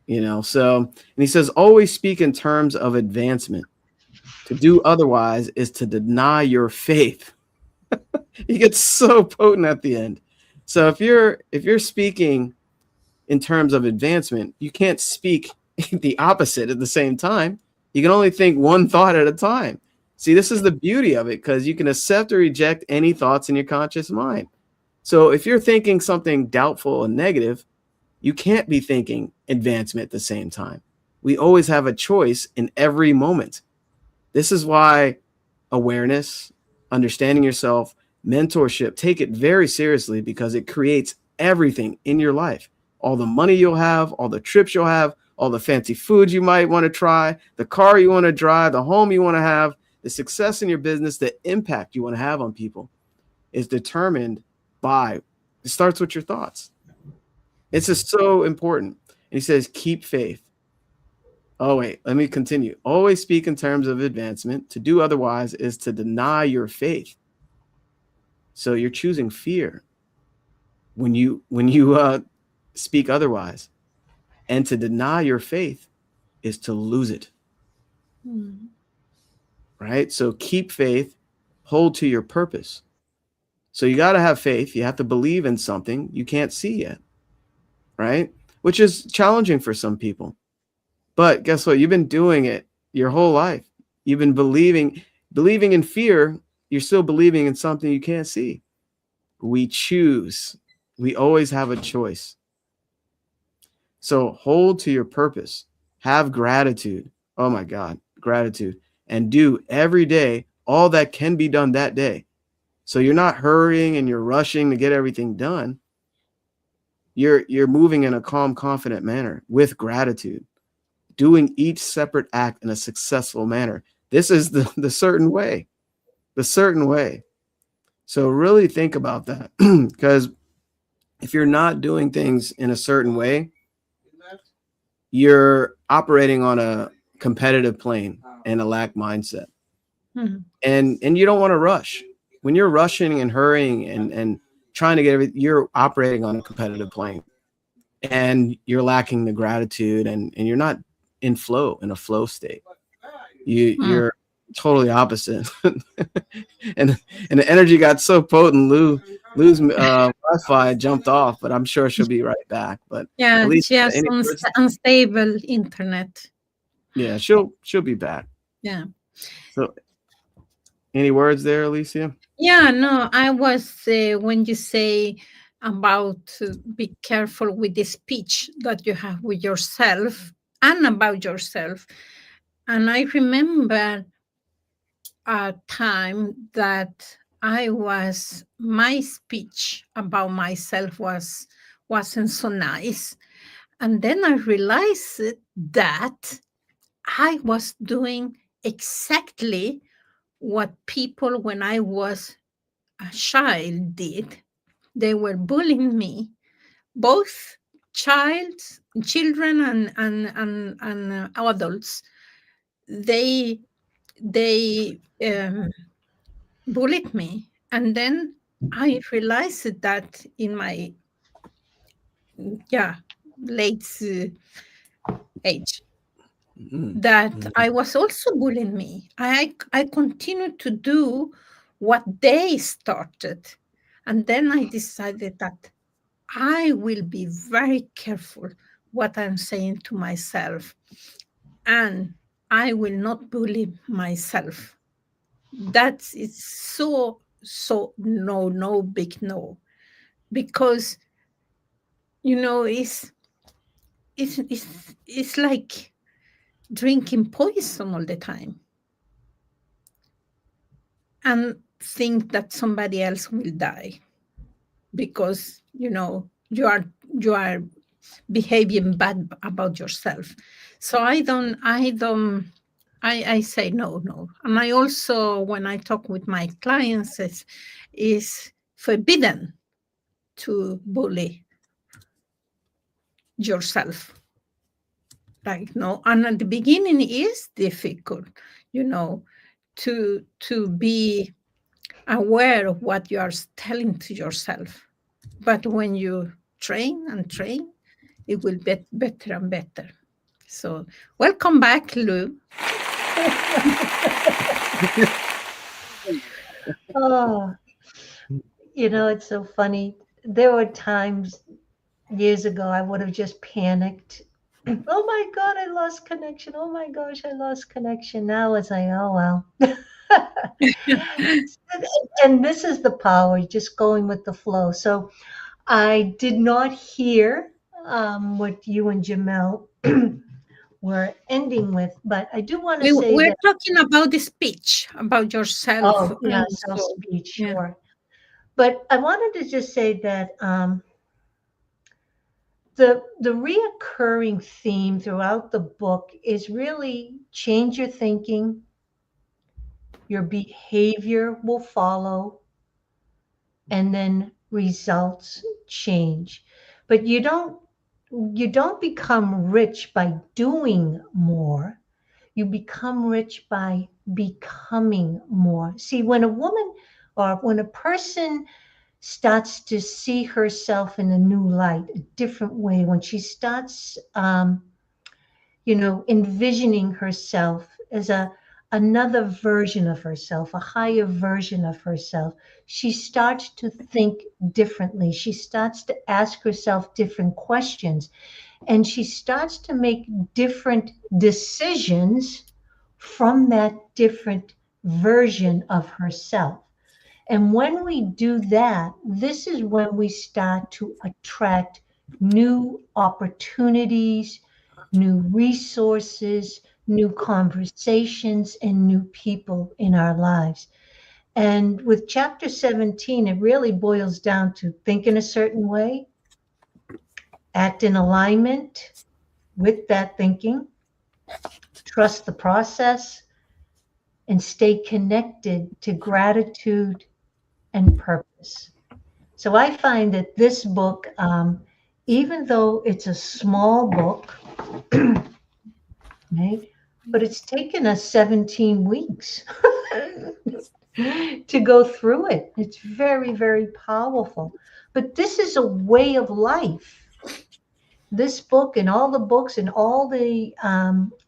S1: you know. So, and he says, always speak in terms of advancement. To do otherwise is to deny your faith. He gets so potent at the end. So if you're speaking in terms of advancement, you can't speak the opposite at the same time. You can only think one thought at a time. See, this is the beauty of it, because you can accept or reject any thoughts in your conscious mind. So if you're thinking something doubtful and negative, you can't be thinking advancement at the same time. We always have a choice in every moment. This is why awareness, understanding yourself, mentorship, take it very seriously, because it creates everything in your life. All the money you'll have, all the trips you'll have, all the fancy foods you might want to try, the car you want to drive, the home you want to have, the success in your business, the impact you want to have on people is determined by, it starts with your thoughts. It's just so important. And he says, keep faith. Oh, wait, let me continue. Always speak in terms of advancement. To do otherwise is to deny your faith. So you're choosing fear when you speak otherwise. And to deny your faith is to lose it. Right? So keep faith, hold to your purpose. So you got to have faith. You have to believe in something you can't see yet. Right? Which is challenging for some people. But guess what? You've been doing it your whole life. You've been believing in fear. You're still believing in something you can't see. We choose. We always have a choice. So hold to your purpose. Have gratitude. Oh my God, gratitude. And do every day all that can be done that day. So you're not hurrying and you're rushing to get everything done. You're moving in a calm, confident manner with gratitude, doing each separate act in a successful manner. This is the certain way, the certain way. So really think about that, because if you're not doing things in a certain way, you're operating on a competitive plane and a lack mindset. And you don't want to rush. When you're rushing and hurrying and trying to get everything, you're operating on a competitive plane and you're lacking the gratitude and you're not in a flow state. You're totally opposite. and the energy got so potent. Lou's Wi-Fi jumped off, but I'm sure she'll be right back. But
S3: yeah, she has unstable internet.
S1: Yeah, she'll be back.
S3: Yeah.
S1: So, any words there, Alicia?
S3: Yeah, no, I was when you say about be careful with the speech that you have with yourself and about yourself. And I remember a time that my speech about myself wasn't so nice. And then I realized that I was doing exactly what people when I was a child did. They were bullying me, both children and adults. They bullied me, and then I realized that in my late age that I was also bullying me. I continued to do what they started, and then I decided that I will be very careful what I'm saying to myself, and I will not bully myself. That's it's so no big no, because it's like drinking poison all the time and think that somebody else will die because you are behaving bad about yourself. So I say no. And I also, when I talk with my clients, is forbidden to bully yourself. Like, no, and at the beginning it is difficult, to be aware of what you are telling to yourself. But when you train and train, it will get better and better. So welcome back, Lou.
S2: Oh, it's so funny. There were times years ago I would have just panicked. Oh my God, I lost connection. Oh my gosh, I lost connection. Now it's like, oh well. And this is the power, just going with the flow. So I did not hear what you and Jamel were ending with, but I do want to say
S3: We're
S2: that.
S3: talking about the speech, about yourself.
S2: Oh, yeah,
S3: and so,
S2: self-speech,
S3: yeah.
S2: sure. But I wanted to just say that the reoccurring theme throughout the book is really change your thinking, your behavior will follow, and then results change. But you don't become rich by doing more. You become rich by becoming more. See, when a woman or when a person starts to see herself in a new light, a different way, when she starts, envisioning herself as another version of herself, a higher version of herself, she starts to think differently. She starts to ask herself different questions, and she starts to make different decisions from that different version of herself. And when we do that, this is when we start to attract new opportunities, new resources, new conversations, and new people in our lives. And with chapter 17, it really boils down to think in a certain way, act in alignment with that thinking, trust the process, and stay connected to gratitude and purpose. So I find that this book, even though it's a small book, right, but it's taken us 17 weeks to go through it. It's very, very powerful. But this is a way of life. This book and all the books and all the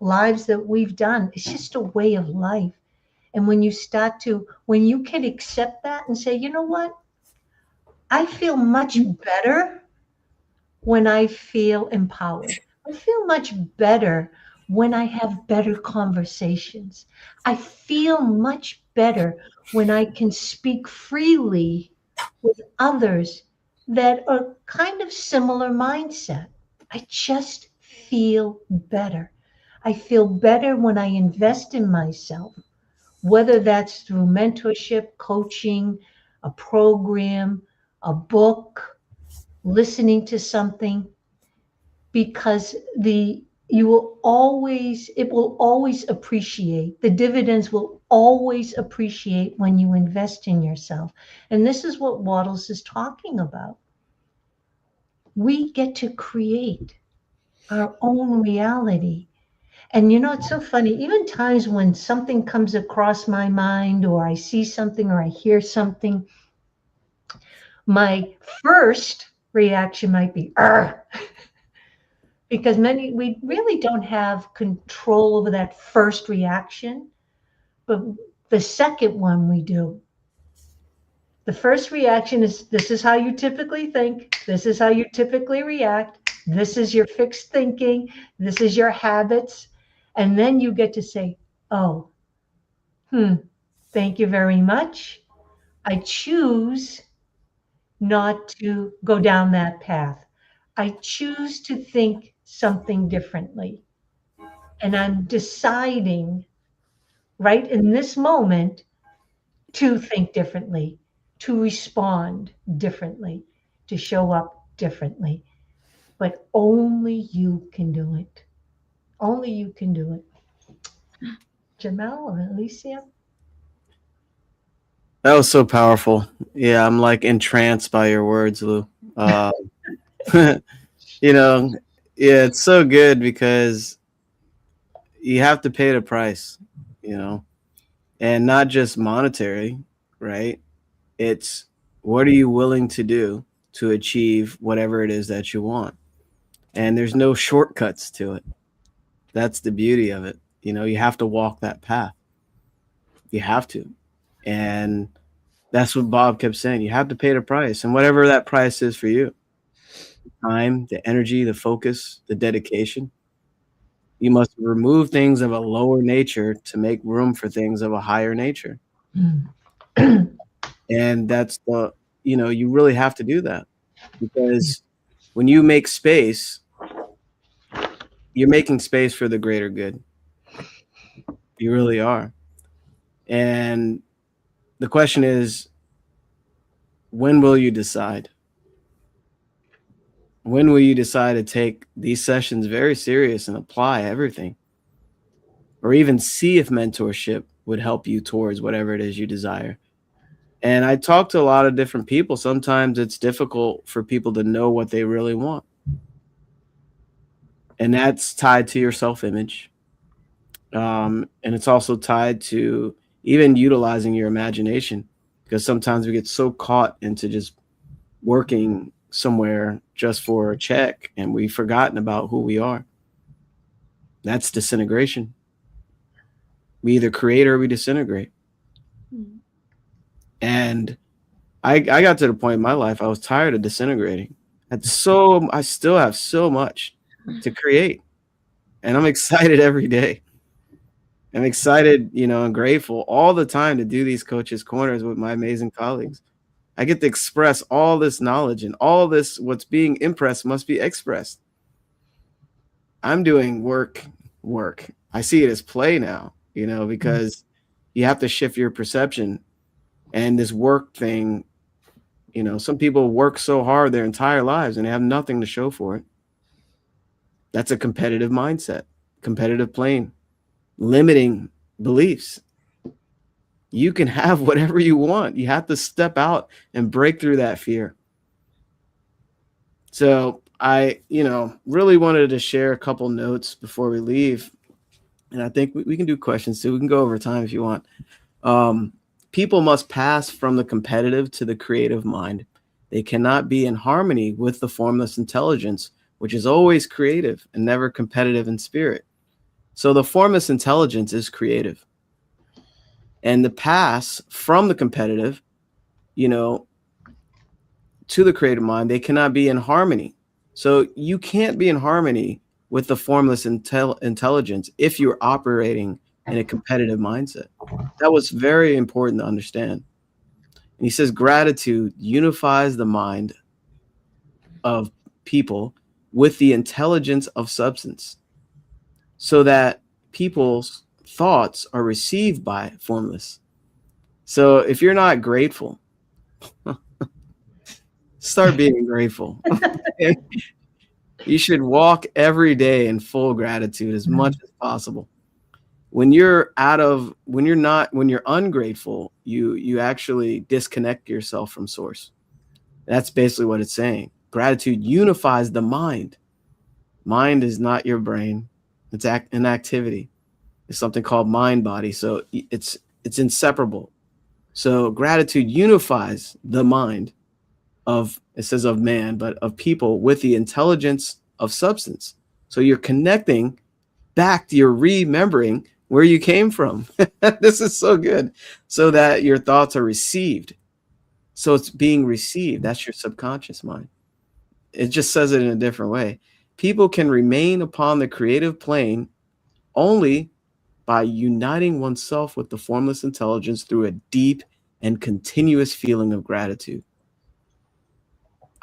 S2: lives that we've done, it's just a way of life. And when you can accept that and say, you know what? I feel much better when I feel empowered. I feel much better when I have better conversations. I feel much better when I can speak freely with others that are kind of similar mindset. I just feel better. I feel better when I invest in myself, whether that's through mentorship, coaching, a program, a book, listening to something, because it will always appreciate. The dividends will always appreciate when you invest in yourself. And this is what Waddles is talking about. We get to create our own reality. And it's so funny, even times when something comes across my mind, or I see something, or I hear something, my first reaction might be, because we really don't have control over that first reaction, but the second one we do. The first reaction is, this is how you typically think, this is how you typically react, this is your fixed thinking, this is your habits. And then you get to say, oh, thank you very much. I choose not to go down that path. I choose to think something differently. And I'm deciding right in this moment to think differently, to respond differently, to show up differently. But only you can do it. Only you can do it. Jamel or Alicia?
S1: That was so powerful. Yeah, I'm like entranced by your words, Lou. Yeah, it's so good because you have to pay the price, and not just monetary, right? It's what are you willing to do to achieve whatever it is that you want? And there's no shortcuts to it. That's the beauty of it. You have to walk that path. You have to. And that's what Bob kept saying. You have to pay the price. And whatever that price is for you, the time, the energy, the focus, the dedication, you must remove things of a lower nature to make room for things of a higher nature. And that's you really have to do that, because when you make space, you're making space for the greater good. You really are. And the question is, when will you decide? When will you decide to take these sessions very serious and apply everything? Or even see if mentorship would help you towards whatever it is you desire. And I talk to a lot of different people. Sometimes it's difficult for people to know what they really want. And that's tied to your self-image. And it's also tied to even utilizing your imagination, because sometimes we get so caught into just working somewhere just for a check and we've forgotten about who we are. That's disintegration. We either create or we disintegrate. And I got to the point in my life, I was tired of disintegrating. I still have so much to create, and I'm excited every day. I'm excited, and grateful all the time to do these Coaches Corners with my amazing colleagues. I get to express all this knowledge, and all this, what's being impressed must be expressed. I'm doing work. I see it as play now, because you have to shift your perception. And this work thing, some people work so hard their entire lives and they have nothing to show for it. That's a competitive mindset, competitive plane, limiting beliefs. You can have whatever you want. You have to step out and break through that fear. So I, really wanted to share a couple notes before we leave. And I think we can do questions too. We can go over time if you want. People must pass from the competitive to the creative mind. They cannot be in harmony with the formless intelligence, which is always creative and never competitive in spirit. So the formless intelligence is creative. And the pass from the competitive, to the creative mind, they cannot be in harmony. So you can't be in harmony with the formless intelligence if you're operating in a competitive mindset. That was very important to understand. And he says gratitude unifies the mind of people with the intelligence of substance. so that people's thoughts are received by formless. So if you're not grateful, start being grateful. You should walk every day in full gratitude as much as possible. When you're ungrateful, you actually disconnect yourself from source. That's basically what it's saying. Gratitude unifies the mind. Mind is not your brain. It's an activity. It's something called mind body. So it's inseparable. So gratitude unifies the mind of, it says of man, but of people with the intelligence of substance. So you're connecting back to, you're remembering where you came from. This is so good. So that your thoughts are received. So it's being received. That's your subconscious mind. It just says it in a different way. People can remain upon the creative plane only by uniting oneself with the formless intelligence through a deep and continuous feeling of gratitude.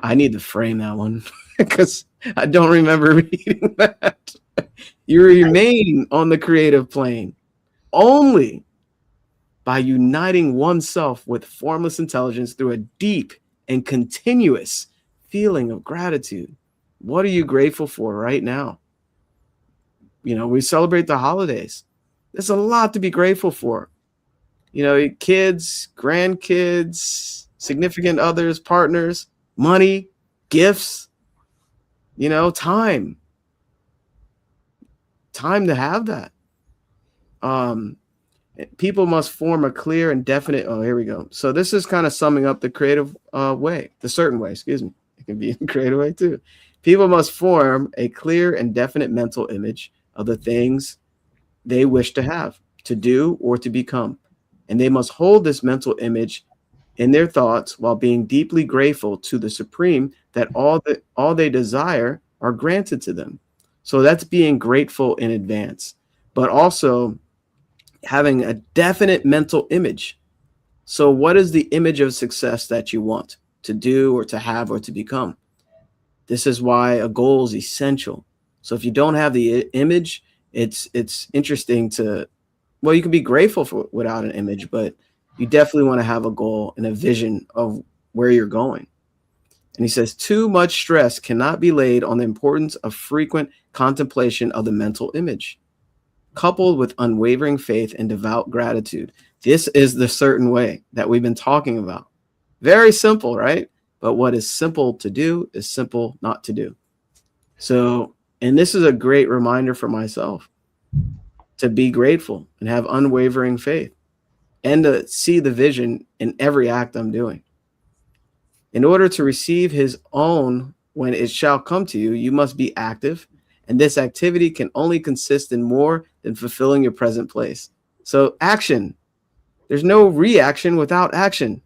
S1: I need to frame that one because I don't remember reading that. You remain on the creative plane only by uniting oneself with formless intelligence through a deep and continuous feeling of gratitude. What are you grateful for right now? You know, we celebrate the holidays. There's a lot to be grateful for. You know, kids, grandkids, significant others, partners, money, gifts, you know, time to have that. People must form a clear and definite, oh, here we go. So this is kind of summing up the creative way, the certain way, excuse me. It can be a creative way too. People must form a clear and definite mental image of the things they wish to have, to do, or to become. And they must hold this mental image in their thoughts while being deeply grateful to the Supreme that all they desire are granted to them. So that's being grateful in advance, but also having a definite mental image. So what is the image of success that you want to do or to have or to become? This is why a goal is essential. So if you don't have the image, it's interesting to, well, you can be grateful for without an image, but you definitely want to have a goal and a vision of where you're going. And he says, too much stress cannot be laid on the importance of frequent contemplation of the mental image, coupled with unwavering faith and devout gratitude. This is the certain way that we've been talking about. Very simple, right? But what is simple to do is simple not to do. So, and this is a great reminder for myself to be grateful and have unwavering faith and to see the vision in every act I'm doing. In order to receive his own when it shall come to you, you must be active. And this activity can only consist in more than fulfilling your present place. So action. There's no reaction without action.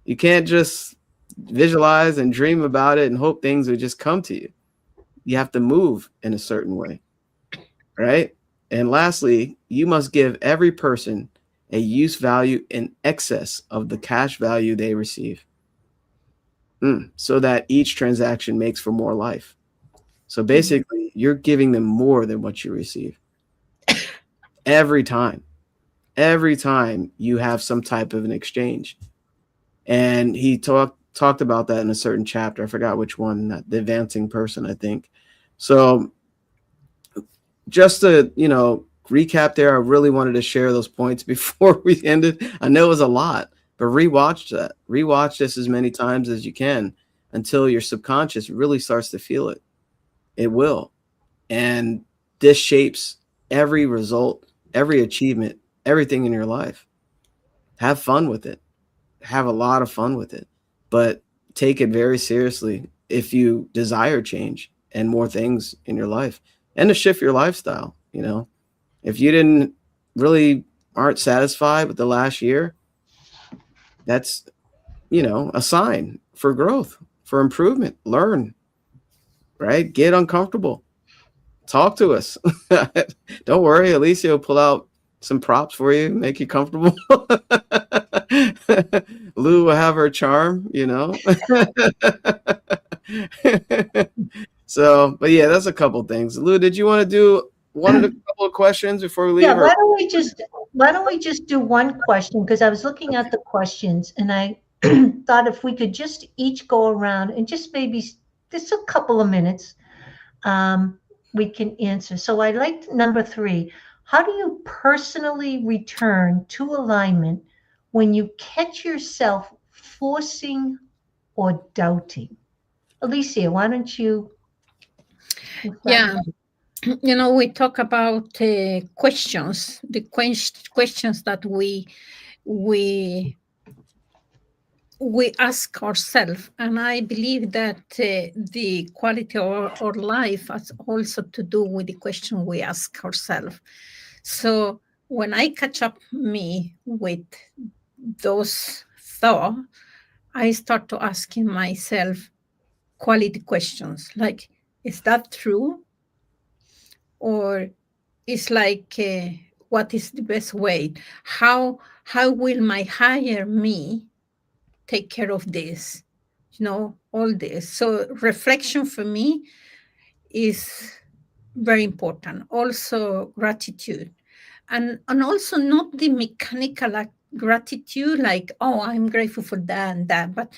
S1: You can't just visualize and dream about it and hope things would just come to you. You have to move in a certain way, right? And lastly, you must give every person a use value in excess of the cash value they receive, so that each transaction makes for more life. So basically, you're giving them more than what you receive. Every time you have some type of an exchange. And he talked about that in a certain chapter. I forgot which one, the advancing person, I think. So just to, recap there, I really wanted to share those points before we ended. I know it was a lot, but rewatch that. Rewatch this as many times as you can until your subconscious really starts to feel it. It will. And this shapes every result, every achievement, everything in your life. Have fun with it. Have a lot of fun with it, but take it very seriously if you desire change and more things in your life and to shift your lifestyle. If you aren't satisfied with the last year, that's, a sign for growth, for improvement. Learn, right? Get uncomfortable. Talk to us. Don't worry. Alicia will pull out some props for you, make you comfortable. Lou will have her charm, So, but yeah, that's a couple things. Lou, did you want to do wanted a couple of questions before we leave?
S2: Yeah,
S1: or-
S2: why don't we just do one question? Because I was looking at the questions and I thought if we could just each go around and just maybe just a couple of minutes, we can answer. So I liked number 3. How do you personally return to alignment when you catch yourself forcing or doubting? Alicia, why don't you?
S3: Yeah. We talk about questions, the questions that we ask ourselves, and I believe that the quality of our life has also to do with the question we ask ourselves. So when I catch up me with those thoughts, I start to asking myself quality questions like, is that true? Or it's like, what is the best way? How will my higher me take care of this? All this. So reflection for me is very important. Also gratitude. And also not the mechanical gratitude, like, oh, I'm grateful for that and that, but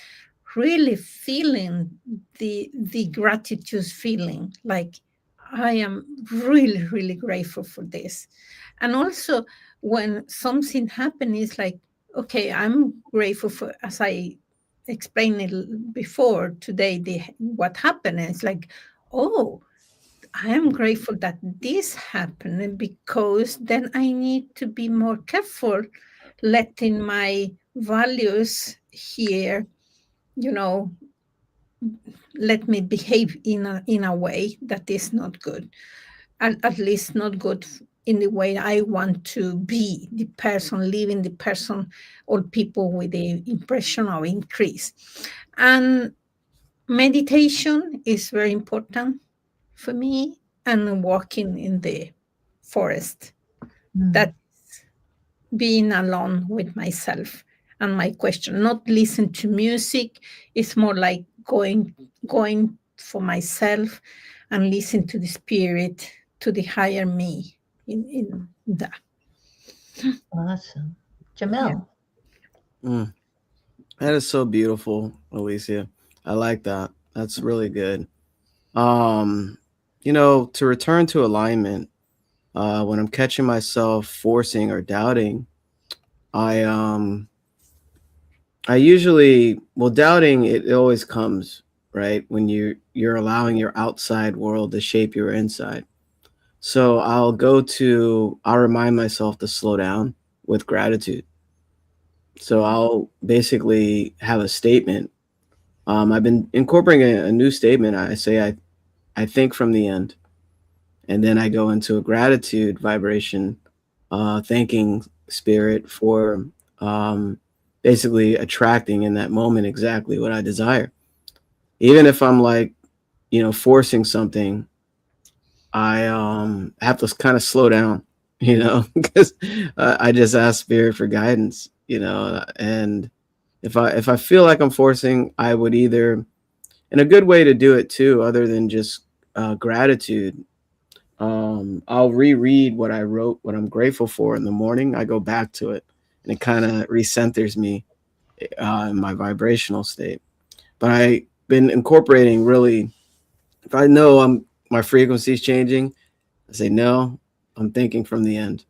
S3: really feeling the gratitude feeling, like I am really, really grateful for this. And also when something happens, it's like, okay, I'm grateful for, as I explained it before today, what happened. It's like, oh, I am grateful that this happened, because then I need to be more careful letting my values here, let me behave in a way that is not good, at least not good in the way I want to be the person, living the person or people with the impression of increase. And meditation is very important for me, and walking in the forest. That's being alone with myself and my question. Not listen to music. It's more like going for myself and listen to the spirit, to the higher me in that.
S2: Awesome. Jamel.
S1: That is so beautiful, Alicia. I like that. That's really good. To return to alignment, when I'm catching myself forcing or doubting, I usually, doubting, it always comes, right, when you're allowing your outside world to shape your inside. So I'll remind myself to slow down with gratitude. So I'll basically have a statement. I've been incorporating a new statement. I say, I think from the end. And then I go into a gratitude vibration, thanking spirit for basically attracting in that moment exactly what I desire. Even if I'm like, forcing something, I have to kind of slow down, because I just ask spirit for guidance, and if I feel like I'm forcing, I would either, and a good way to do it too, other than just gratitude, I'll reread what I wrote, what I'm grateful for in the morning. I go back to it, and it kind of recenters me in my vibrational state. But I've been incorporating, really, if I know my frequency is changing, I say, no, I'm thinking from the end.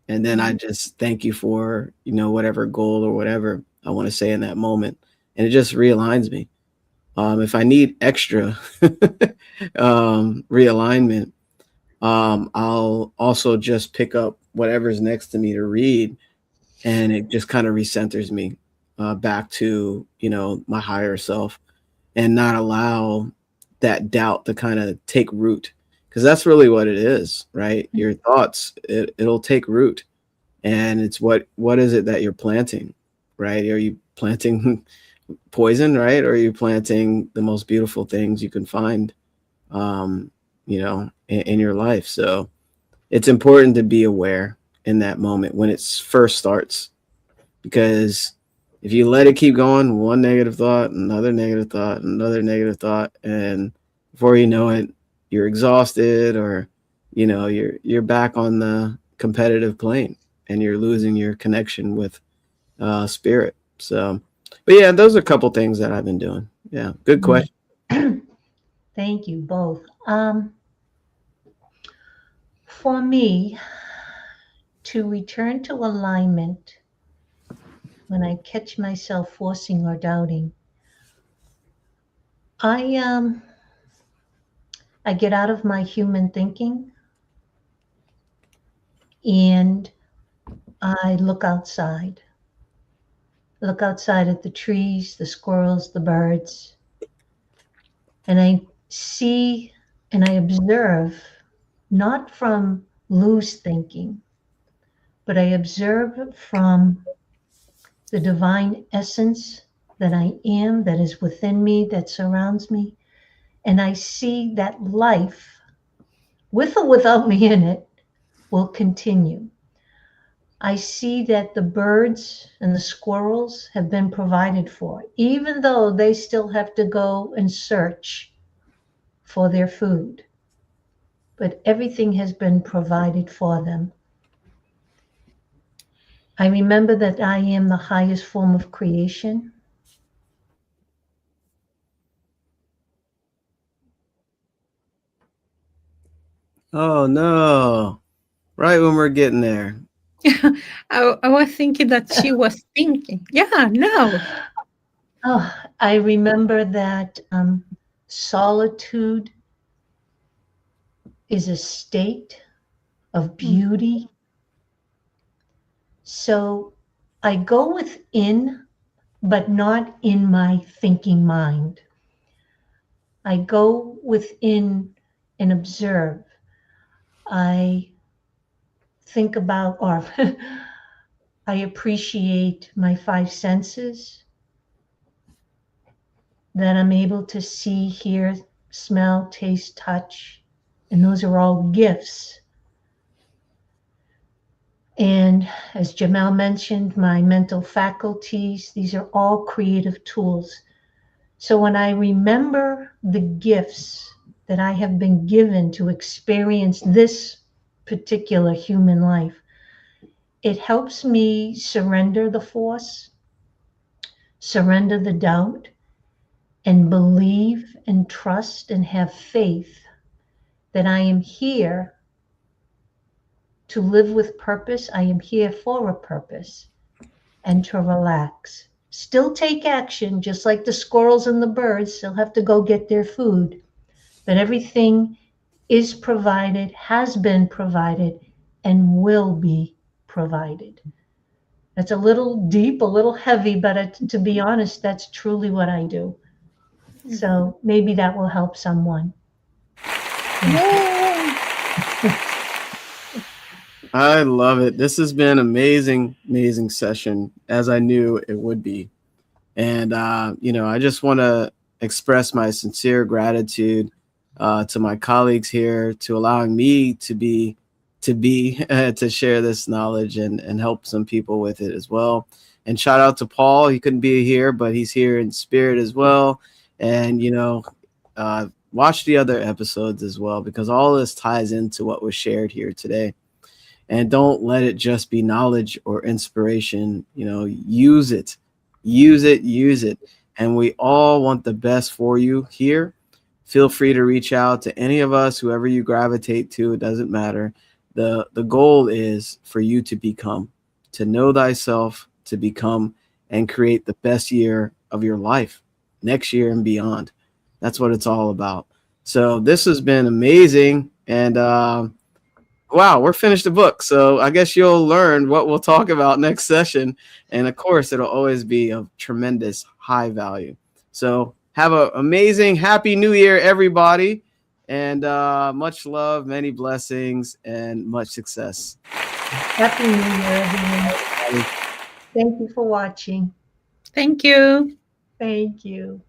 S1: And then I just thank you for, whatever goal or whatever I want to say in that moment. And it just realigns me. If I need extra realignment, I'll also just pick up whatever's next to me to read, and it just kind of recenters me back to, my higher self, and not allow that doubt to kind of take root, because that's really what it is, right? Your thoughts, it'll take root, and it's what is it that you're planting, right? Are you planting poison, right? Or are you planting the most beautiful things you can find, in your life? So it's important to be aware in that moment when it first starts, because if you let it keep going, one negative thought, another negative thought, another negative thought, and before you know it, you're exhausted, or you're back on the competitive plane and you're losing your connection with spirit. So, but yeah, those are a couple things that I've been doing. Yeah, good question.
S2: Thank you both. For me, to return to alignment when I catch myself forcing or doubting, I get out of my human thinking and I look outside. Look outside at the trees, the squirrels, the birds, and I see and I observe, not from loose thinking, but I observe from the divine essence that I am, that is within me, that surrounds me. And I see that life, with or without me in it, will continue. I see that the birds and the squirrels have been provided for, even though they still have to go and search for their food. But everything has been provided for them. I remember that I am the highest form of creation.
S1: Oh no. Right when we're getting there.
S3: I was thinking that she was thinking. Yeah, no.
S2: Oh, I remember that solitude is a state of beauty. So I go within, but not in my thinking mind. I go within and observe. I think about, or I appreciate my five senses, that I'm able to see, hear, smell, taste, touch, and those are all gifts. And as Jamel mentioned, my mental faculties, these are all creative tools. So when I remember the gifts that I have been given to experience this particular human life, it helps me surrender the force, surrender the doubt, and believe and trust and have faith that I am here to live with purpose. I am here for a purpose, and to relax. Still take action, just like the squirrels and the birds still have to go get their food. But everything is provided, has been provided, and will be provided. That's a little deep, a little heavy, but to be honest, that's truly what I do. So maybe that will help someone.
S1: I love it. This has been amazing, amazing session, as I knew it would be. And I just want to express my sincere gratitude to my colleagues here to allowing me to share this knowledge and help some people with it as well. And shout out to Paul. He couldn't be here, but he's here in spirit as well. And watch the other episodes as well, because all this ties into what was shared here today. And don't let it just be knowledge or inspiration. Use it. And we all want the best for you here. Feel free to reach out to any of us, whoever you gravitate to. It doesn't matter. The goal is for you to become, to know thyself, to become, and create the best year of your life next year and beyond. That's what it's all about. So this has been amazing. And wow, we're finished the book. So I guess you'll learn what we'll talk about next session. And of course, it'll always be of tremendous high value. So have an amazing, happy new year, everybody. And much love, many blessings, and much success.
S2: Happy New Year, everyone. Thank you for watching.
S3: Thank you.
S2: Thank you.